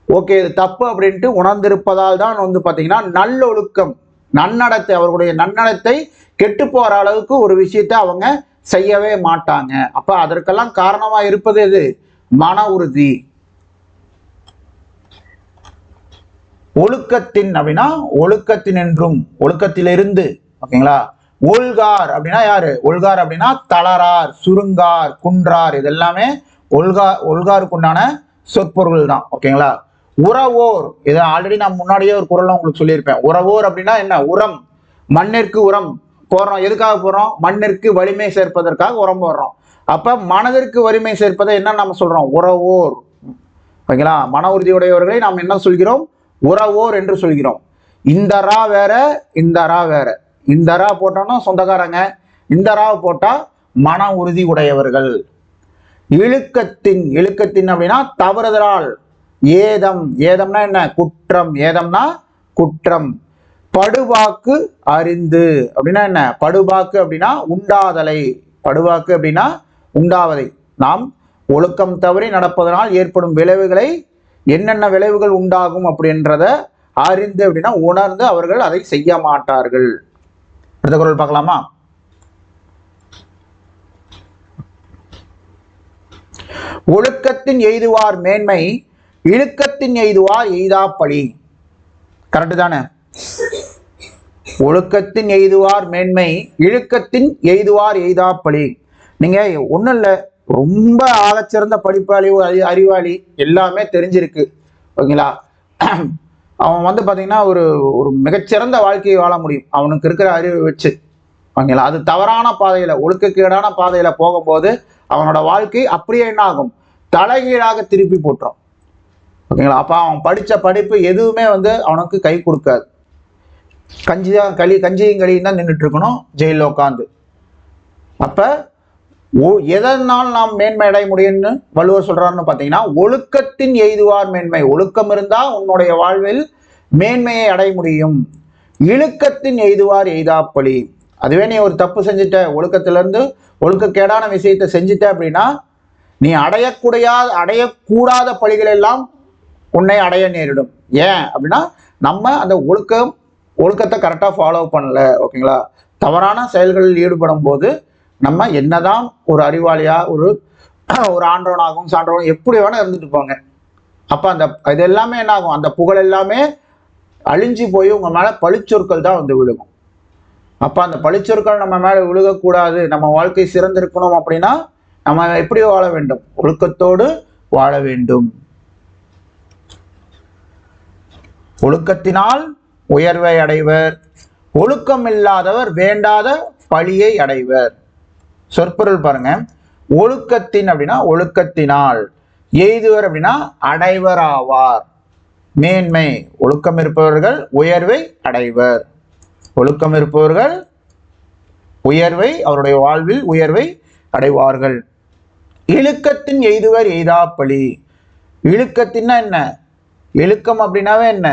ஓகே இது தப்பு அப்படின்ட்டு உணர்ந்திருப்பதால் தான் பார்த்தீங்கன்னா நல்லொழுக்கம், நன்னடத்தை, அவர்களுடைய நன்னடத்தை கெட்டு போற அளவுக்கு ஒரு விஷயத்தை அவங்க செய்யவே மாட்டாங்க. அப்ப அதற்கெல்லாம் காரணமா இருப்பது எது? மன உறுதி. ஒழுக்கத்தின் அப்படின்னா ஒழுக்கத்தின் என்றும் ஒழுக்கத்திலிருந்து. ஓகேங்களா? ஒல்கார் அப்படின்னா யாரு? ஒல்கார் அப்படின்னா தளரார், சுருங்கார், குன்றார், இது எல்லாமே ஒல்காருக்குண்டான சொற்பொருள் தான். ஓகேங்களா? உறவோர், இதை ஆல்ரெடி நான் முன்னாடியே ஒரு குறள் உங்களுக்கு சொல்லியிருப்பேன். உறவோர் அப்படின்னா என்ன? உரம், மண்ணிற்கு உரம் போடுறோம். எதுக்காக போடுறோம்? மண்ணிற்கு வலிமை சேர்ப்பதற்காக உரம் போடுறோம். அப்ப மனதிற்கு வலிமை சேர்ப்பதை என்ன நம்ம சொல்றோம்? உறவோர். ஓகேங்களா? மன உறுதியுடையவர்களை நாம் என்ன சொல்கிறோம்? உறவோர் என்று சொல்கிறோம். இந்த ரா வேற, இந்த ரா வேற. இந்த ரா போட்டோம்னா சொந்தக்காரங்க, இந்த ரா போட்டா மன உறுதி உடையவர்கள். இழுக்கத்தின், இழுக்கத்தின் அப்படின்னா தவறுதலால். ஏதம், ஏதம்னா என்ன? குற்றம். ஏதம்னா குற்றம். படுவாக்கு அறிந்து அப்படின்னா என்ன? படுவாக்கு அப்படின்னா உண்டாதலை. படுவாக்கு அப்படின்னா உண்டாவதை. நாம் ஒழுக்கம் தவறி நடப்பதனால் ஏற்படும் விளைவுகளை, என்னென்ன விளைவுகள் உண்டாகும் அப்படின்றத அறிந்து அப்படின்னா உணர்ந்து அவர்கள் அதை செய்ய மாட்டார்கள். அடுத்த குறள் பார்க்கலாமா? ஒழுக்கத்தின் எய்துவார் மேன்மை, இழுக்கத்தின் எய்துவார் எய்தாப்பழி. கரெக்டு தானே? ஒழுக்கத்தின் எய்துவார் மேன்மை, இழுக்கத்தின் எய்துவார் எய்தாப்பழி. நீங்க ஒன்றும் இல்லை, ரொம்ப ஆகச்சிறந்த படிப்பாளி, அறிவாளி, எல்லாமே தெரிஞ்சிருக்கு. ஓகேங்களா? அவன் பார்த்தீங்கன்னா ஒரு ஒரு மிகச்சிறந்த வாழ்க்கையை வாழ முடியும் அவனுக்கு இருக்கிற அறிவை வச்சு. ஓகேங்களா. அது தவறான பாதையில, ஒழுக்கக்கேடான பாதையில போகும்போது அவனோட வாழ்க்கை அப்படியே என்ன ஆகும், தலைகீழாக திருப்பி போட்டுரும். ஓகேங்களா. அப்ப அவன் படிச்ச படிப்பு எதுவுமே அவனுக்கு கை கொடுக்காது. கஞ்சியும் கழியும் தான் நின்றுட்டு இருக்கணும் ஜெயில உட்காந்து. அப்ப எதனால் நாம் மேன்மை அடைய முடியும்னு வள்ளுவர் சொல்றாருன்னு பாத்தீங்கன்னா, ஒழுக்கத்தின் எய்துவார் மேன்மை. ஒழுக்கம் இருந்தா உன்னுடைய வாழ்வில் மேன்மையை அடைய முடியும். இழுக்கத்தின் எய்துவார் எய்தாப்பழி. அதுவே நீ ஒரு தப்பு செஞ்சுட்ட, ஒழுக்கத்திலிருந்து ஒழுக்கக்கேடான விஷயத்தை செஞ்சுட்ட அப்படின்னா நீ அடையக்கூடாத பழிகள் எல்லாம் உன்னை அடைய நேரிடும். ஏன் அப்படின்னா நம்ம அந்த ஒழுக்கத்தை கரெக்டா ஃபாலோ பண்ணல. ஓகேங்களா. தவறான செயல்களில் ஈடுபடும் போது நம்ம என்னதான் ஒரு அறிவாளியா ஒரு ஆண்டவனாகவும் சான்றவனும் எப்படி வேணா இருந்துட்டு போங்க, அப்ப இது எல்லாமே என்ன ஆகும், அந்த புகழ் எல்லாமே அழிஞ்சு போய் உங்க மேல பழிச்சொற்கள் தான் விழுகும். அப்ப அந்த பழிச்சொற்கள் நம்ம மேல விழுகக்கூடாது, நம்ம வாழ்க்கை சிறந்திருக்கணும் அப்படின்னா நம்ம எப்படி வாழ வேண்டும், ஒழுக்கத்தோடு வாழ வேண்டும். ஒழுக்கத்தினால் உயர்வை அடைவர், ஒழுக்கம் இல்லாதவர் வேண்டாத பழியை அடைவர். சொற்பொருள் பாருங்க. ஒழுக்கத்தின் அப்படின்னா ஒழுக்கத்தினால், எய்துவர் அப்படின்னா அடைவர் ஆவார். மேன்மை, ஒழுக்கம் இருப்பவர்கள் உயர்வை அடைவர். ஒழுக்கம் இருப்பவர்கள் அவருடைய வாழ்வில் உயர்வை அடைவார்கள். இழுக்கத்தின் எய்துவர் எய்தாப்பழி. இழுக்கத்தின்னா என்ன, இழுக்கம் அப்படின்னாவே என்ன,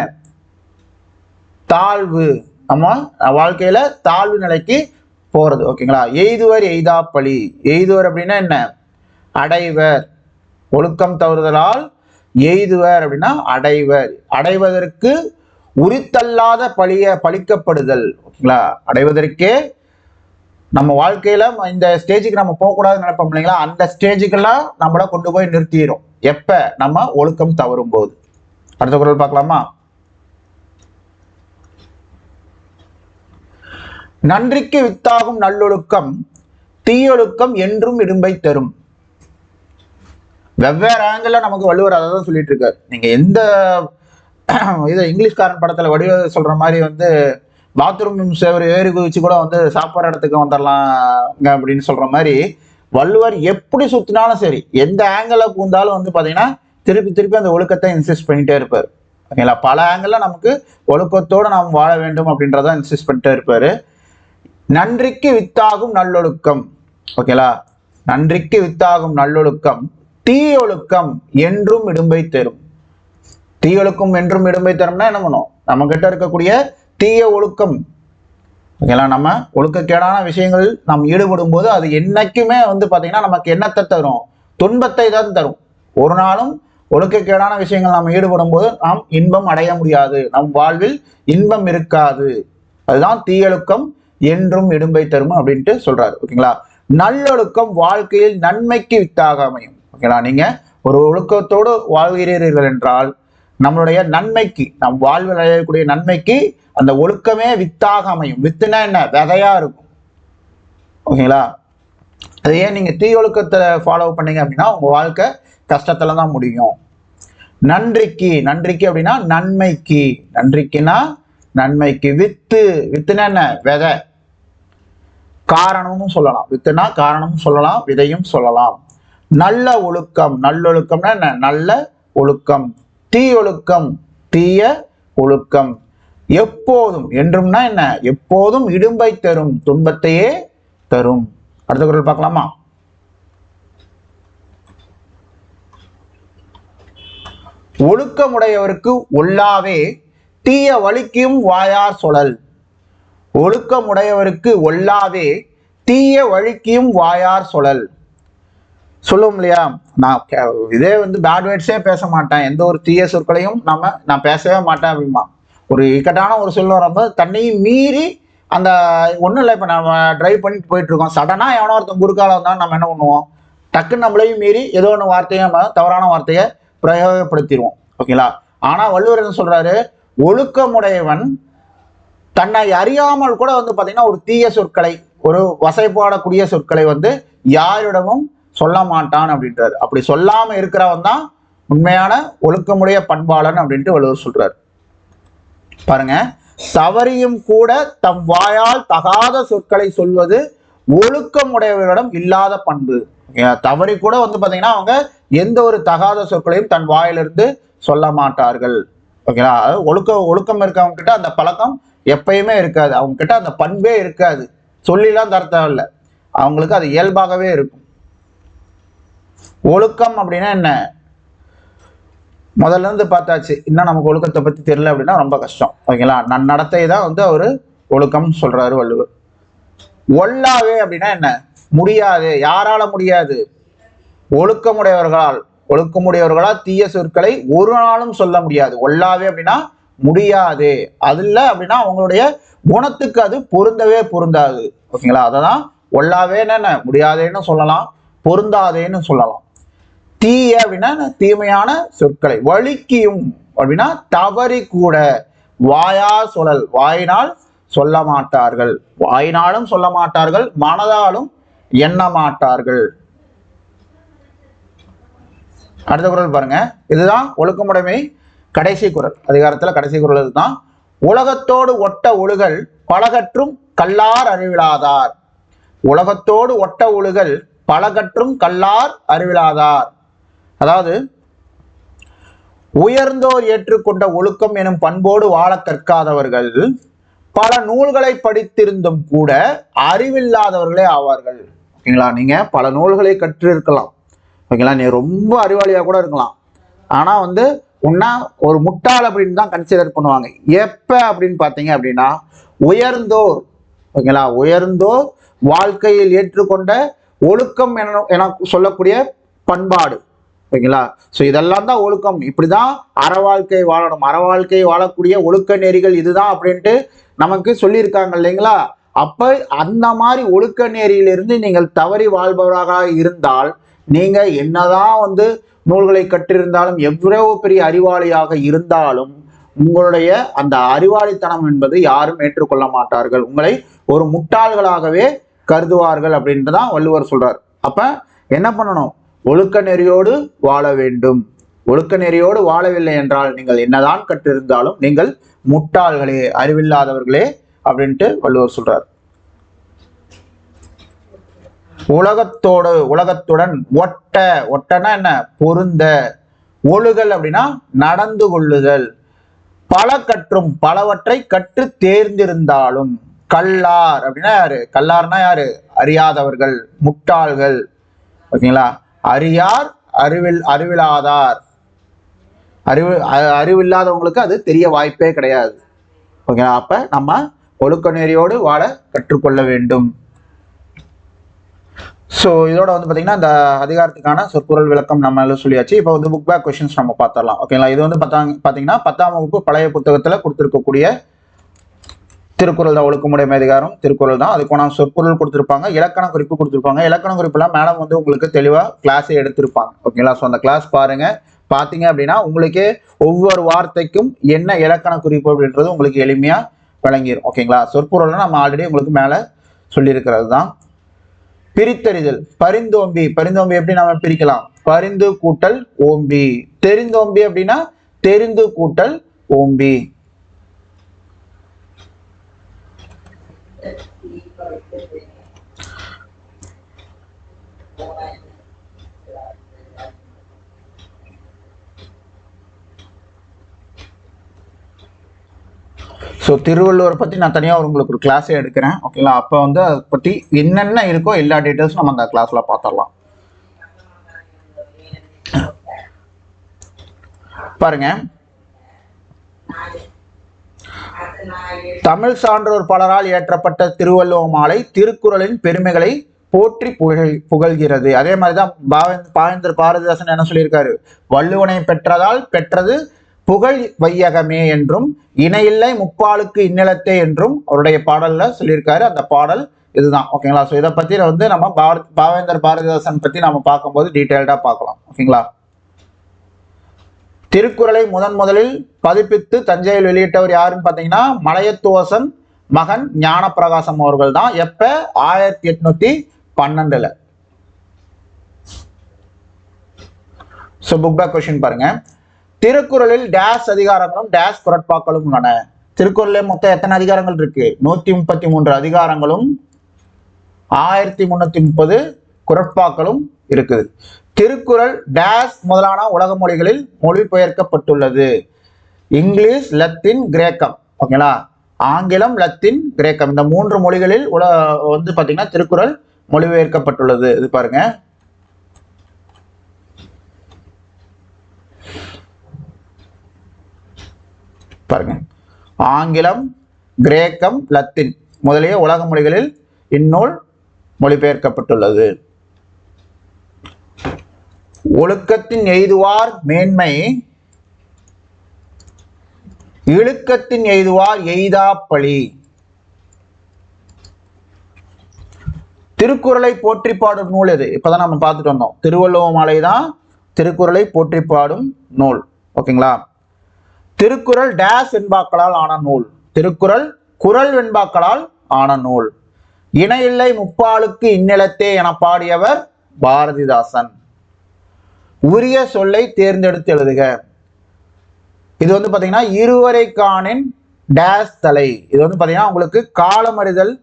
தாழ்வு, நம்ம வாழ்க்கையில தாழ்வு நிலைக்கு போறது. ஓகேங்களா. எய்துவர் எய்தாப்பழி. எய்துவர் அப்படின்னா என்ன, அடைவர். ஒழுக்கம் தவறுதலால் எய்துவர் அப்படின்னா அடைவர். அடைவதற்கு உரித்தல்லாத பழிக்கப்படுதல். ஓகேங்களா. அடைவதற்கே நம்ம வாழ்க்கையில இந்த ஸ்டேஜுக்கு நம்ம போகக்கூடாதுன்னு நினைப்போம் இல்லைங்களா, அந்த ஸ்டேஜுக்கெல்லாம் நம்மள கொண்டு போய் நிறுத்திடும் எப்ப நம்ம ஒழுக்கம் தவறும் போது. அடுத்த குறள் பார்க்கலாமா. நன்றிக்கு வித்தாகும் நல்லொழுக்கம் தீயொழுக்கம் என்றும் இடும்பை தரும். வெவ்வேறு ஆங்கிள் நமக்கு வள்ளுவர் அதை தான் சொல்லிட்டு இருக்காரு. நீங்க எந்த இதை இங்கிலீஷ்காரன் படத்துல வடிவ சொல்ற மாதிரி பாத்ரூம் சேவர் ஏறி குதிச்சு கூட சாப்பாடு இடத்துக்கு வந்துடலாங்க அப்படின்னு சொல்ற மாதிரி வள்ளுவர் எப்படி சுத்தினாலும் சரி, எந்த ஆங்கிள பூந்தாலும் பாத்தீங்கன்னா திருப்பி அந்த ஒழுக்கத்தை இன்சிஸ்ட் பண்ணிட்டே இருப்பாரு. ஓகேங்களா. பல ஆங்கிள் நமக்கு ஒழுக்கத்தோடு நாம் வாழ வேண்டும் அப்படின்றத இன்சிஸ்ட் பண்ணிட்டே இருப்பாரு. நன்றிக்கு வித்தாகும் நல்லொழுக்கம். ஓகேங்களா. நன்றிக்கு வித்தாகும் நல்லொழுக்கம் தீயொழுக்கம் என்றும் இடும்பை தரும். தீயொழுக்கம் என்றும் இடும்பை தரும்னா என்ன பண்ணும், நம்ம கிட்ட இருக்கக்கூடிய தீய ஒழுக்கம், ஓகேங்களா, நம்ம ஒழுக்கக்கேடான விஷயங்களில் நாம் ஈடுபடும் போது அது என்னைக்குமே பாத்தீங்கன்னா நமக்கு என்னத்தை தரும், துன்பத்தை தான் தரும். ஒரு நாளும் ஒழுக்கக்கேடான விஷயங்கள் நாம் ஈடுபடும் போது நாம் இன்பம் அடைய முடியாது, நம் வாழ்வில் இன்பம் இருக்காது. அதுதான் தீயொழுக்கம் என்றும் இடும்பை தரும் அப்படின்ட்டு சொல்றாரு. ஓகேங்களா. நல்லொழுக்கம் வாழ்க்கையில் நன்மைக்கு வித்தாக அமையும். ஓகேங்களா. நீங்க ஒரு ஒழுக்கத்தோடு வாழ்கிறீர்கள் என்றால் நம்மளுடைய நன்மைக்கு, நம் வாழ்வில் அடையக்கூடிய நன்மைக்கு அந்த ஒழுக்கமே வித்தாக அமையும். வித்துனா என்ன, விதையா இருக்கும். ஓகேங்களா. அதையே நீங்க தீயொழுக்கத்தை ஃபாலோ பண்ணீங்க அப்படின்னா உங்க வாழ்க்கை கஷ்டத்துல தான் முடியும். நன்றிக்கு அப்படின்னா நன்மைக்கு, நன்றிக்குன்னா நன்மைக்கு. வித்துனா என்ன, விதை. காரணமும் சொல்லலாம், வித்துனா காரணமும் சொல்லலாம், விதையும் சொல்லலாம். நல்ல ஒழுக்கம், நல்லொழுக்கம்னா என்ன, நல்ல ஒழுக்கம். தீயொழுக்கம், தீய ஒழுக்கம். எப்போதும், என்றும்னா என்ன, எப்போதும் இடும்பை தரும், துன்பத்தையே தரும். அடுத்த குறள் பார்க்கலாமா. ஒழுக்கமுடையவருக்கு ஒல்லாவே தீய வலிக்கும் வாயார் சொலல். ஒழுக்கமுடையவருக்கு ஒல்லாவே தீய வழிக்கும் வாயார் சொலல். சொல்லுவோம் இல்லையா, நான் இதே பேட் வேர்ட்ஸே பேச மாட்டேன், எந்த ஒரு தீய சொற்களையும் நான் பேசவே மாட்டேன் அப்படிமா. ஒரு இக்கட்டான ஒரு சொல் வரும்போது தன்னையும் மீறி அந்த ஒன்றும் இல்லை, இப்போ நம்ம டிரைவ் பண்ணிட்டு போயிட்டு இருக்கோம், சடனா எவனோ ஒருத்தன் குறுக்கால வந்தாலும் நம்ம என்ன பண்ணுவோம், டக்குன்னு நம்மளையும் மீறி ஏதோ ஒன்று வார்த்தையை நம்ம தவறான வார்த்தையை பிரயோகப்படுத்திடுவோம். ஓகேங்களா. ஆனா வள்ளுவர் என்ன சொல்றாரு, ஒழுக்கமுடையவன் தன்னை அறியாமல் கூட பாத்தீங்கன்னா ஒரு தீய சொற்களை, ஒரு வசைப்பாடக்கூடிய சொற்களை யாரிடமும் சொல்ல மாட்டான் அப்படின்றாரு. அப்படி சொல்லாம இருக்கிறவன் தான் உண்மையான ஒழுக்கமுடைய பண்பாளன் அப்படின்ட்டு வள்ளுவர் சொல்றாரு. பாருங்க, தவறியும் கூட தம் வாயால் தகாத சொற்களை சொல்வது ஒழுக்கம் உடையவர்களிடம் இல்லாத பண்பு. தவறி கூட பாத்தீங்கன்னா அவங்க எந்த ஒரு தகாத சொற்களையும் தன் வாயிலிருந்து சொல்ல மாட்டார்கள். ஓகேங்களா? ஒழுக்கம் இருக்கவங்க கிட்ட அந்த பழக்கம் எப்பயுமே இருக்காது, அவங்க கிட்ட அந்த பண்பே இருக்காது, சொல்லிலாம் தர தேவையில்லை, அவங்களுக்கு அது இயல்பாகவே இருக்கும். ஒழுக்கம் அப்படின்னா என்ன? முதல்ல இருந்து பார்த்தாச்சு. இன்னும் நமக்கு ஒழுக்கத்தை பத்தி தெரியல அப்படின்னா ரொம்ப கஷ்டம். ஓகேங்களா? நன்னடத்தை தான் அவரு ஒழுக்கம் சொல்றாரு வள்ளுவர். ஒல்லாவே அப்படின்னா என்ன? முடியாது. யாரால முடியாது? ஒழுக்கமுடையவர்களால் தீய சொற்களை ஒரு நாளும் சொல்ல முடியாது. ஒல்லாவே அப்படின்னா முடியாது. அது இல்லை அப்படின்னா அவங்களுடைய குணத்துக்கு அது பொருந்தாது. ஓகேங்களா? அததான் ஒல்லாவேன்னு என்ன, முடியாதேன்னு சொல்லலாம், பொருந்தாதேன்னு சொல்லலாம். தீய அப்படின்னா தீமையான சொற்களை, வலிக்கியும் அப்படின்னா தவறி கூட, வாயினால் சொல்ல மாட்டார்கள், வாயினாலும் சொல்ல மாட்டார்கள், மனதாலும் எண்ண மாட்டார்கள். அடுத்த குறள் பாருங்க. இதுதான் ஒழுக்கமுடைமை கடைசி குறள், அதிகாரத்துல கடைசி குறள் இதுதான். உலகத்தோடு ஒட்ட ஒழுகல் பலகற்றும் கல்லார் அறிவிலாதார். உலகத்தோடு ஒட்ட ஒழுகல் பலகற்றும் கல்லார் அறிவிலாதார். அதாவது உயர்ந்தோர் ஏற்றுக்கொண்ட ஒழுக்கம் எனும் பண்போடு வாழ கற்காதவர்கள் பல நூல்களை படித்திருந்தும் கூட அறிவில்லாதவர்களே ஆவார்கள். ஓகேங்களா? நீங்க பல நூல்களை கற்று இருக்கலாம், ஓகேங்களா, நீ ரொம்ப அறிவாளியா கூட இருக்கலாம், ஆனா உன்னா ஒரு முட்டாள் அப்படின்னு தான் கன்சிடர் பண்ணுவாங்க. எப்ப அப்படின்னு பாத்தீங்க அப்படின்னா உயர்ந்தோர், ஓகேங்களா, உயர்ந்தோர் வாழ்க்கையில் ஏற்றுக்கொண்ட ஒழுக்கம் என சொல்லக்கூடிய பண்பாடு, ஓகேங்களா. ஸோ இதெல்லாம் தான் ஒழுக்கம், இப்படிதான் அற வாழ்க்கை வாழணும், அற வாழ்க்கை வாழக்கூடிய ஒழுக்க நெறிகள் இதுதான் அப்படின்ட்டு நமக்கு சொல்லியிருக்காங்க இல்லைங்களா. அப்ப அந்த மாதிரி ஒழுக்க நெறியிலிருந்து நீங்கள் தவறி வாழ்பவராக இருந்தால், நீங்க என்னதான் நூல்களை கற்றிருந்தாலும், எவ்வளவு பெரிய அறிவாளியாக இருந்தாலும், உங்களுடைய அந்த அறிவாளித்தனம் என்பது யாரும் ஏற்றுக்கொள்ள மாட்டார்கள், உங்களை ஒரு முட்டாள்களாகவே கருதுவார்கள் அப்படின்ட்டு தான் வள்ளுவர் சொல்றார். அப்ப என்ன பண்ணணும்? ஒழுக்க நெறியோடு வாழ வேண்டும். ஒழுக்க நெறியோடு வாழவில்லை என்றால் நீங்கள் என்னதான் கற்றிருந்தாலும் நீங்கள் முட்டாள்களே, அறிவில்லாதவர்களே அப்படின்ட்டு வள்ளுவர் சொல்றார். உலகத்துடன் ஒட்டனா என்ன? பொருந்த. ஒழுகல் அப்படின்னா நடந்து கொள்ளுதல். பல கற்றும், பலவற்றை கற்று தேர்ந்திருந்தாலும். கல்லார் அப்படின்னா யாரு? கல்லார்னா யாரு? அறியாதவர்கள், முட்டாள்கள். ஓகேங்களா? அறியார், அறிவில்லாதார். அறிவில்லாதவங்களுக்கு அது தெரிய வாய்ப்பே கிடையாது. ஓகேங்களா? அப்ப நம்ம ஒழுக்க நெறியோடு வாழ கற்றுக்கொள்ள வேண்டும். ஸோ இதோட பார்த்தீங்கன்னா இந்த அதிகாரத்துக்கான சொற்குறள் விளக்கம் நம்ம சொல்லியாச்சு. இப்போ புக் பேக் கொஸ்டின்ஸ் நம்ம பார்த்துடலாம். ஓகேங்களா? இது பார்த்தீங்கன்னா 10ஆம் வகுப்பு பழைய புத்தகத்தில் கொடுத்துருக்கக்கூடிய திருக்குறள் தான். ஒழுக்கமுடைமை அதிகாரம் திருக்குறள் தான். அதுக்கான சொற்பொருள் கொடுத்துருப்பாங்க, இலக்கண குறிப்பு கொடுத்துருப்பாங்க. இலக்கண குறிப்பெல்லாம் மேடம் உங்களுக்கு தெளிவாக கிளாஸே எடுத்திருப்பாங்க. ஓகேங்களா? ஸோ அந்த கிளாஸ் பாருங்க. பார்த்தீங்க அப்படின்னா உங்களுக்கு ஒவ்வொரு வார்த்தைக்கும் என்ன இலக்கண குறிப்பு அப்படின்றது உங்களுக்கு எளிமையாக விளங்கிடும். ஓகேங்களா? சொற்பொருள்னா நம்ம ஆல்ரெடி உங்களுக்கு மேலே சொல்லியிருக்கிறது தான். பிரித்தறிதல். பரிந்தோம்பி எப்படி நம்ம பிரிக்கலாம்? பரிந்து கூட்டல் ஓம்பி. தெரிந்தோம்பி அப்படின்னா தெரிந்து கூட்டல் ஓம்பி. ஸோ திருவள்ளுவர் பற்றி நான் தனியாக உங்களுக்கு ஒரு கிளாஸே எடுக்கிறேன். ஓகேங்களா? அப்போ அதை பற்றி என்னென்ன இருக்கோ எல்லா டீட்டெயில்ஸும் நம்ம அந்த கிளாஸில் பார்த்துடலாம். பாருங்க, தமிழ் சான்றோர் பலரால் இயற்றப்பட்ட திருவள்ளுவர் மாலை திருக்குறளின் பெருமைகளை போற்றி புகழ்கிறது. அதே மாதிரிதான் பாவேந்தர் பாரதிதாசன் என்ன சொல்லியிருக்காரு? வள்ளுவனை பெற்றதால் பெற்றது புகழ் வையகமே என்றும் இணையில்லை முப்பாலுக்கு இந்நிலத்தே என்றும் அவருடைய பாடல்ல சொல்லியிருக்காரு. அந்த பாடல் இதுதான். ஓகேங்களா? ஸோ இதை பத்தி நம்ம பாவேந்தர் பாரதிதாசன் பத்தி நம்ம பார்க்கும்போது டீட்டெயில்டா பார்க்கலாம். ஓகேங்களா? திருக்குறளை முதலில் பதிப்பித்து தஞ்சையில் வெளியிட்டவர் யாருன்னு பார்த்தீங்கன்னா மலையத்துவசன் மகன் ஞானப்பிரகாசம் அவர்கள் தான். எப்ப? 1812. ஸோ புக் பேக் கொஸ்டின் பாருங்க. திருக்குறளில் டேஷ் அதிகாரங்களும் டேஷ் குரட்பாக்களும் உள்ளன. திருக்குறள்ல மொத்தம் எத்தனை அதிகாரங்கள் இருக்கு? 133 அதிகாரங்களும் 1330 குறட்பாக்களும் இருக்குது. திருக்குறள் டேஸ் முதலான உலக மொழிகளில் மொழிபெயர்க்கப்பட்டுள்ளது. இங்கிலீஷ், லத்தீன், கிரேக்கம். ஓகேங்களா? ஆங்கிலம், லத்தீன், கிரேக்கம் இந்த 3 மொழிகளில் வந்து பாத்தீங்கன்னா திருக்குறள் மொழிபெயர்க்கப்பட்டுள்ளது. இது பாருங்க, பாருங்க, ஆங்கிலம், கிரேக்கம், லத்தீன் முதலிய உலக மொழிகளில் இந்நூல் மொழிபெயர்க்கப்பட்டுள்ளது. ஒழுக்கத்தின் எய்துவார் மேன்மை, இழுக்கத்தின் எய்துவார் எய்தா பழி. திருக்குறளை போற்றி பாடும் நூல் எது? இப்பதான் நம்ம பார்த்துட்டு வந்தோம். திருவள்ளுவ மாலை தான் திருக்குறளை போற்றி பாடும் நூல். ஓகேங்களா? திருக்குறள் டேஸ் வெண்பாக்களால் ஆன நூல். திருக்குறள் குறள் வெண்பாக்களால் ஆன நூல். இணையில்லை முப்பாலுக்கு இந்நிலத்தே என பாடியவர் பாரதிதாசன். உரிய சொல்லை தேர்ந்தெடுத்து எழுதுக. இது வந்து பாத்தீங்கன்னா இருவரை காணின் டேஸ் தலை. இது வந்து பாத்தீங்கன்னா உங்களுக்கு காலமறிதல்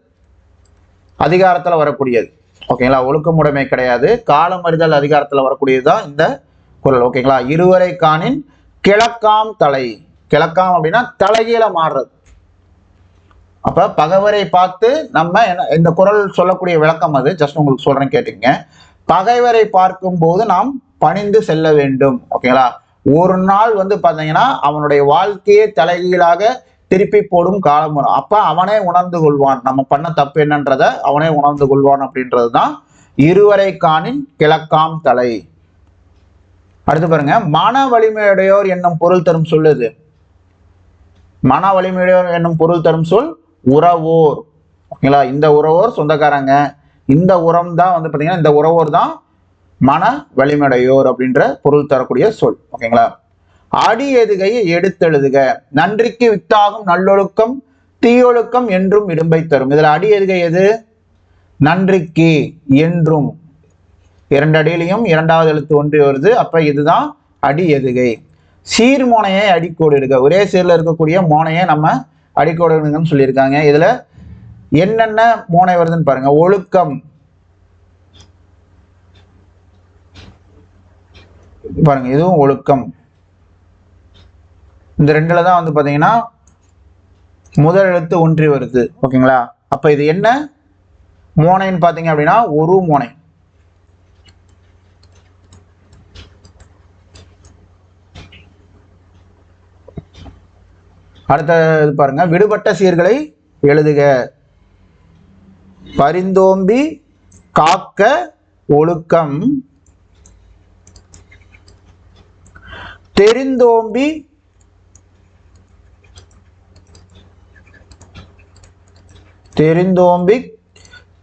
அதிகாரத்துல வரக்கூடியது. ஓகேங்களா? ஒழுக்கமுடைமை கிடையாது, காலமறிதல் அதிகாரத்துல வரக்கூடியதுதான் இந்த குறள். ஓகேங்களா? இருவரை காணின் கிழக்காம் தலை. கிழக்காம் அப்படின்னா தலைகீழ மாறுறது. அப்ப பகைவரை பார்த்து நம்ம இந்த குறள் சொல்லக்கூடிய விளக்கம் அது. ஜஸ்ட் உங்களுக்கு சொல்றேன் கேட்டுங்க. பகைவரை பார்க்கும் போது நாம் பணிந்து செல்ல வேண்டும். ஓகேங்களா? ஒரு நாள் வந்து பாத்தீங்கன்னா அவனுடைய வாழ்க்கையை தலைகீழாக திருப்பி போடும் காலம் வரும். அப்ப அவனே உணர்ந்து கொள்வான் நம்ம பண்ண தப்பு என்னன்றத அவனே உணர்ந்து கொள்வான் அப்படின்றதுதான் இருவரை காணின் கிழக்காம் தலை. அடுத்து பாருங்க, மன வலிமையுடையோர் என்னும் பொருள் தரும் சொல்லுது. மன வலிமையுடையோர் என்னும் பொருள் தரும் சொல் உறவோர். ஓகேங்களா? இந்த உறவோர் சொந்தக்காரங்க. இந்த உரம் தான் வந்து பாத்தீங்கன்னா இந்த உறவோர் தான் மன வலிமையுடையோர் அப்படின்ற பொருள் தரக்கூடிய சொல். ஓகேங்களா? அடி எதுகையை எடுத்தெழுதுக. நன்றிக்கு வித்தாகும் நல்லொழுக்கம் தீயொழுக்கம் என்றும் இடும்பை தரும். இதுல அடி எதுகை எது? நன்றிக்கு என்றும். 2 அடியிலையும் 2வது எழுத்து ஒன்றி வருது. அப்ப இதுதான் அடி எதுகை. சீர்மோனையை அடிக்கோடு இடுக. ஒரே சீர்ல இருக்கக்கூடிய மோனையை நம்ம அடிக்கோடு இடுங்கன்னு சொல்லியிருக்காங்க. இதுல என்னென்ன மோனை வருதுன்னு பாருங்க. ஒழுக்கம், பாருங்க, இதுவும் ஒழுக்கம். இந்த 2ல தான் வந்து பாத்தீங்கன்னா முதல் எழுத்து ஒன்றி வருது. ஓகேங்களா? அப்ப இது என்ன மோனைன்னு பாத்தீங்க அப்படின்னா ஒரு மோனை. அடுத்த இது பாருங்க, விடுபட்ட சீர்களை எழுதுக. பரிந்தோம்பி காக்க ஒழுக்கம், தெரிந்தோம்பி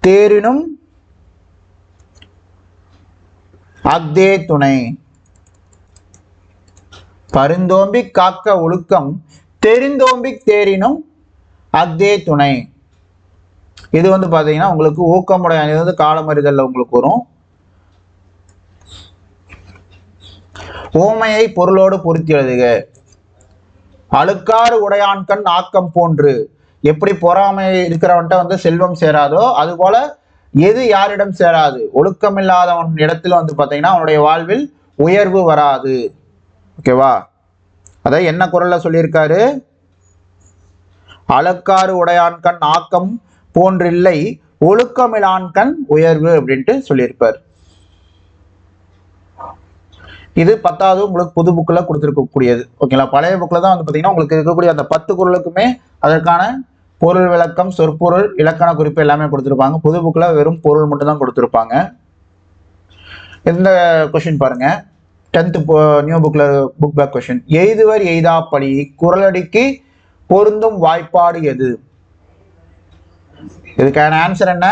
தேரினும் அக்தே துணை. பரிந்தோம்பி காக்க ஒழுக்கம், தெரிந்தோம்பி தேரினும் அக்தே துணை. இது வந்து பாத்தீங்கன்னா உங்களுக்கு ஊக்கமுடைய வந்து காலமறிதல்ல உங்களுக்கு வரும். ஓமையை பொருளோடு பொருத்தி எழுதுக. அழுக்காறு உடையான்கண் ஆக்கம் போன்று. எப்படி பொறாமை இருக்கிறவன்ட்ட வந்து செல்வம் சேராதோ அது போல எது யாரிடம் சேராது? ஒழுக்கம் இல்லாதவன் இடத்துல வந்து பாத்தீங்கன்னா அவனுடைய வாழ்வில் உயர்வு வராது. ஓகேவா? அத என்ன குறள்ல சொல்லியிருக்காரு? அழுக்காறு உடையான்கண் ஆக்கம் போன்றில்லை, ஒழுக்கமிலான்கண் உயர்வு அப்படின்ட்டு சொல்லியிருப்பார். இது 10வது உங்களுக்கு புது புக்ல கொடுத்துருக்கக்கூடியது. ஓகேங்களா? பழைய புக்ல தான் வந்து பாத்தீங்கன்னா உங்களுக்கு இருக்கக்கூடிய அந்த 10 குறளுக்குமே அதற்கான பொருள் விளக்கம், சொற்பொருள், இலக்கண குறிப்பு எல்லாமே கொடுத்துருப்பாங்க. புது புக்ல வெறும் பொருள் மட்டும் தான் கொடுத்துருப்பாங்க. இந்த கொஸ்டின் பாருங்க, 10th நியூ புக்ல புக் பேக் கொஸ்டின். எய்துவர் எய்தா பழி குறளடிக்கு பொருந்தும் வாய்ப்பாடு எது? இதுக்கான ஆன்சர் என்ன?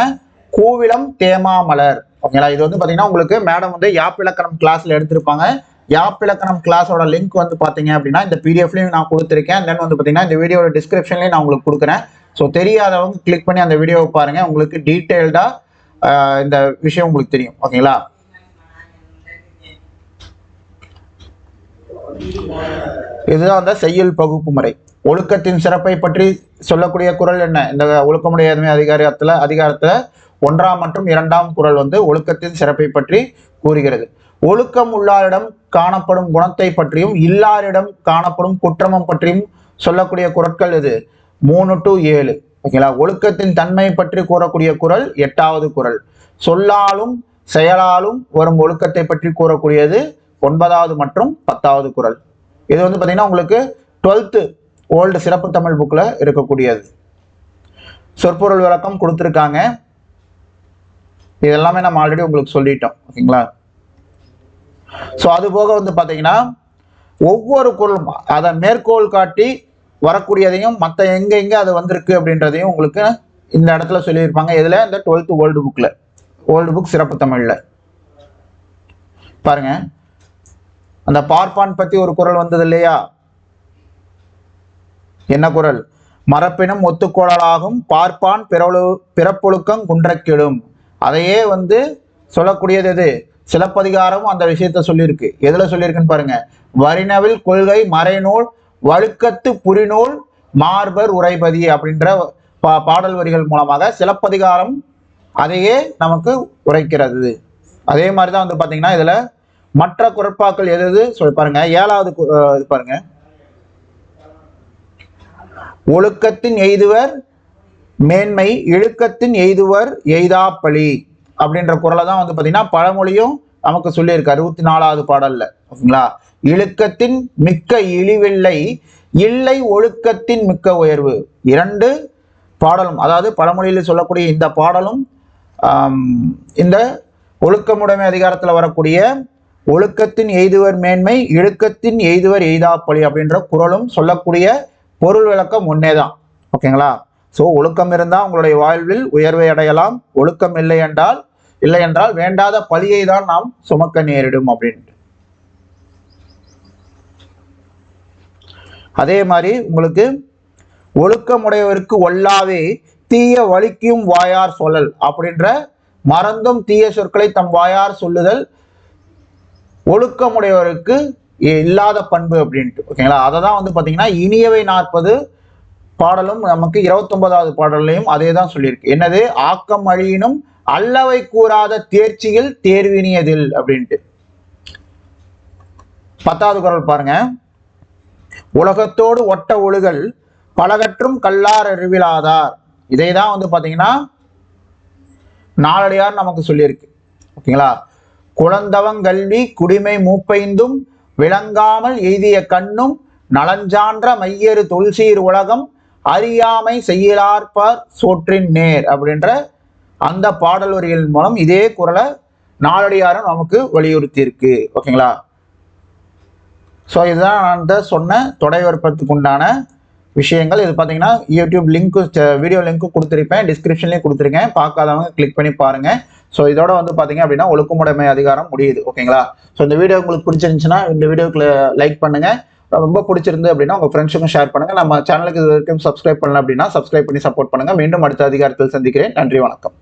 கூவிளம் தேமாமலர். ஓகேங்களா? இது வந்து பாத்தீங்கன்னா உங்களுக்கு மேடம் வந்து யாப்பிலக்கணம் கிளாஸ்ல எடுத்திருப்பாங்க. யாப்பிலக்கணம் கிளாஸோட லிங்க் வந்து பாத்தீங்க அப்படின்னா இந்த பிடிஎஃப்லயும் நான் கொடுத்துருக்கேன். தென் வந்து பாத்தீங்கன்னா இந்த வீடியோட டிஸ்கிரிப்ஷன்லயும் நான் உங்களுக்கு கொடுக்குறேன். ஸோ தெரியாதவங்க கிளிக் பண்ணி அந்த வீடியோவை பாருங்க, உங்களுக்கு டீட்டெயில்டா இந்த விஷயம் உங்களுக்கு தெரியும். ஓகேங்களா? இதுதான் அந்த செய்யுள் பகுப்பு முறை. ஒழுக்கத்தின் சிறப்பை பற்றி சொல்லக்கூடிய குறள் என்ன? இந்த ஒழுக்கமுடைமை அதிகாரத்துல 1 மற்றும் 2 குறள் வந்து ஒழுக்கத்தின் சிறப்பை பற்றி கூறுகிறது. ஒழுக்கம் உள்ளாரிடம் காணப்படும் குணத்தை பற்றியும் இல்லாரிடம் காணப்படும் குற்றமும் பற்றியும் சொல்லக்கூடிய குறட்கள் இது 3 to 7. ஓகேங்களா? ஒழுக்கத்தின் தன்மை பற்றி கூறக்கூடிய குறள் 8வது குறள். சொல்லாலும் செயலாலும் வரும் ஒழுக்கத்தை பற்றி கூறக்கூடியது 9வது மற்றும் 10வது குறள். இது வந்து பாத்தீங்கன்னா உங்களுக்கு 12th ஓல்டு சிறப்பு தமிழ் புக்ல இருக்கக்கூடியது. சொற்பொருள் விளக்கம் கொடுத்துருக்காங்க. இதெல்லாமே நம்ம ஆல்ரெடி உங்களுக்கு சொல்லிட்டோம். ஓகேங்களா? ஸோ அது போக வந்து பாத்தீங்கன்னா ஒவ்வொரு குறளும் அதை மேற்கோள் காட்டி வரக்கூடியதையும் மற்ற எங்க அது வந்திருக்கு அப்படின்றதையும் உங்களுக்கு இந்த இடத்துல சொல்லியிருப்பாங்க. இதுல இந்த 12th ஓல்டு புக் சிறப்பு தமிழ்ல பாருங்க. அந்த பார்ப்பான் பத்தி ஒரு குறள் வந்தது இல்லையா? என்ன குறள்? மரப்பினும் ஒத்துக்கோளாகும் பார்ப்பான் பிறப்பொழுக்கம் குன்றக்கிடும். அதையே வந்து சொல்லக்கூடியது எது? சிலப்பதிகாரம் அந்த விஷயத்த சொல்லியிருக்கு. எதுல சொல்லியிருக்குன்னு பாருங்க. வரினவில் கொள்கை மறைநூல் வழுக்கத்து புரிநூல் மார்பர் உரைபதி அப்படின்ற பாடல் வரிகள் மூலமாக சிலப்பதிகாரம் அதையே நமக்கு உரைக்கிறது. அதே மாதிரிதான் வந்து பாத்தீங்கன்னா இதுல மற்ற குறட்பாக்கள் எது சொல்லி பாருங்க. 7வது பாருங்க. ஒழுக்கத்தின் எய்துவர் மேன்மை இழுக்கத்தின் எய்துவர் எய்தாப்பழி அப்படின்ற குறளை தான் வந்து பாத்தீங்கன்னா பழமொழியும் நமக்கு சொல்லியிருக்கு 64வது பாடல்ல. ஓகேங்களா? இழுக்கத்தின் மிக்க இழிவில்லை இல்லை ஒழுக்கத்தின் மிக்க உயர்வு. 2 பாடலும் அதாவது பழமொழியில் சொல்லக்கூடிய இந்த பாடலும் இந்த ஒழுக்கமுடைமை அதிகாரத்துல வரக்கூடிய ஒழுக்கத்தின் எய்துவர் மேன்மை இழுக்கத்தின் எய்துவர் எய்தாப்பழி அப்படின்ற குறளும் சொல்லக்கூடிய பொருள் விளக்கம் ஒன்னேதான். ஓகேங்களா? ஸோ ஒழுக்கம் இருந்தால் உங்களுடைய வாழ்வில் உயர்வை அடையலாம். ஒழுக்கம் இல்லை என்றால் வேண்டாத பழியை தான் நாம் சுமக்க நேரிடும் அப்படின்ட்டு. அதே மாதிரி உங்களுக்கு ஒழுக்கமுடையவருக்கு ஒல்லாவே தீய வலிக்கும் வாயார் சொல்லல் அப்படின்ற மறந்தும் தீய சொற்களை தம் வாயார் சொல்லுதல் ஒழுக்கமுடையவருக்கு இல்லாத பண்பு அப்படின்ட்டு. ஓகேங்களா? அதை தான் வந்து பாத்தீங்கன்னா இனியவை 40 பாடலும் நமக்கு 29வது பாடலையும் அதே தான் சொல்லியிருக்கு. என்னது? ஆக்கம் அழியினும் அல்லவை கூறாத தேர்ச்சியில் தேர்வினியதில் அப்படின்ட்டு. 10வது குறள் பாருங்க. உலகத்தோடு ஒட்ட ஒழுகல் பலகற்றும் கல்லார் அறிவிலாதார். இதை தான் வந்து பாத்தீங்கன்னா நாலடியார் நமக்கு சொல்லியிருக்கு. ஓகேங்களா? குழந்தவங்கல்வி குடிமை மூப்பைந்தும் விளங்காமல் எய்திய கண்ணும் நலஞ்சான்ற மையறு தொல்சீர் உலகம் அறியாமை செய்யலார்பார் சோற்றின் நேர் அப்படின்ற அந்த பாடல் வரிகள் மூலம் இதே குறளை நாலடியாரும் நமக்கு வலியுறுத்தி இருக்கு. ஓகேங்களா? ஸோ இதுதான் நான் சொன்ன தொடை விருப்பத்துக்கு உண்டான விஷயங்கள். இது பார்த்தீங்கன்னா யூடியூப் லிங்க் வீடியோ லிங்க்கு கொடுத்துருப்பேன், டிஸ்கிரிப்ஷன்லேயும் கொடுத்துருக்கேன். பார்க்காதவங்க கிளிக் பண்ணி பாருங்க. ஸோ இதோட வந்து பார்த்தீங்க அப்படின்னா ஒழுக்கமுடைமை அதிகாரம் முடியுது. ஓகேங்களா? ஸோ இந்த வீடியோ உங்களுக்கு பிடிச்சிருந்துச்சுன்னா இந்த வீடியோக்கு லைக் பண்ணுங்க. ரொம்ப பிடிச்சிருந்து அப்படின்னா உங்க ஃப்ரெண்ட்ஸுக்கும் ஷேர் பண்ணுங்க. நம்ம சேனலுக்கு இது வரைக்கும் சப்ஸ்கிரைப் பண்ணல அப்படின்னா சப்ஸ்கிரைப் பண்ணி சப்போர்ட் பண்ணுங்க. மீண்டும் அடுத்த அதிகாரத்தில் சந்திக்கிறேன். நன்றி, வணக்கம்.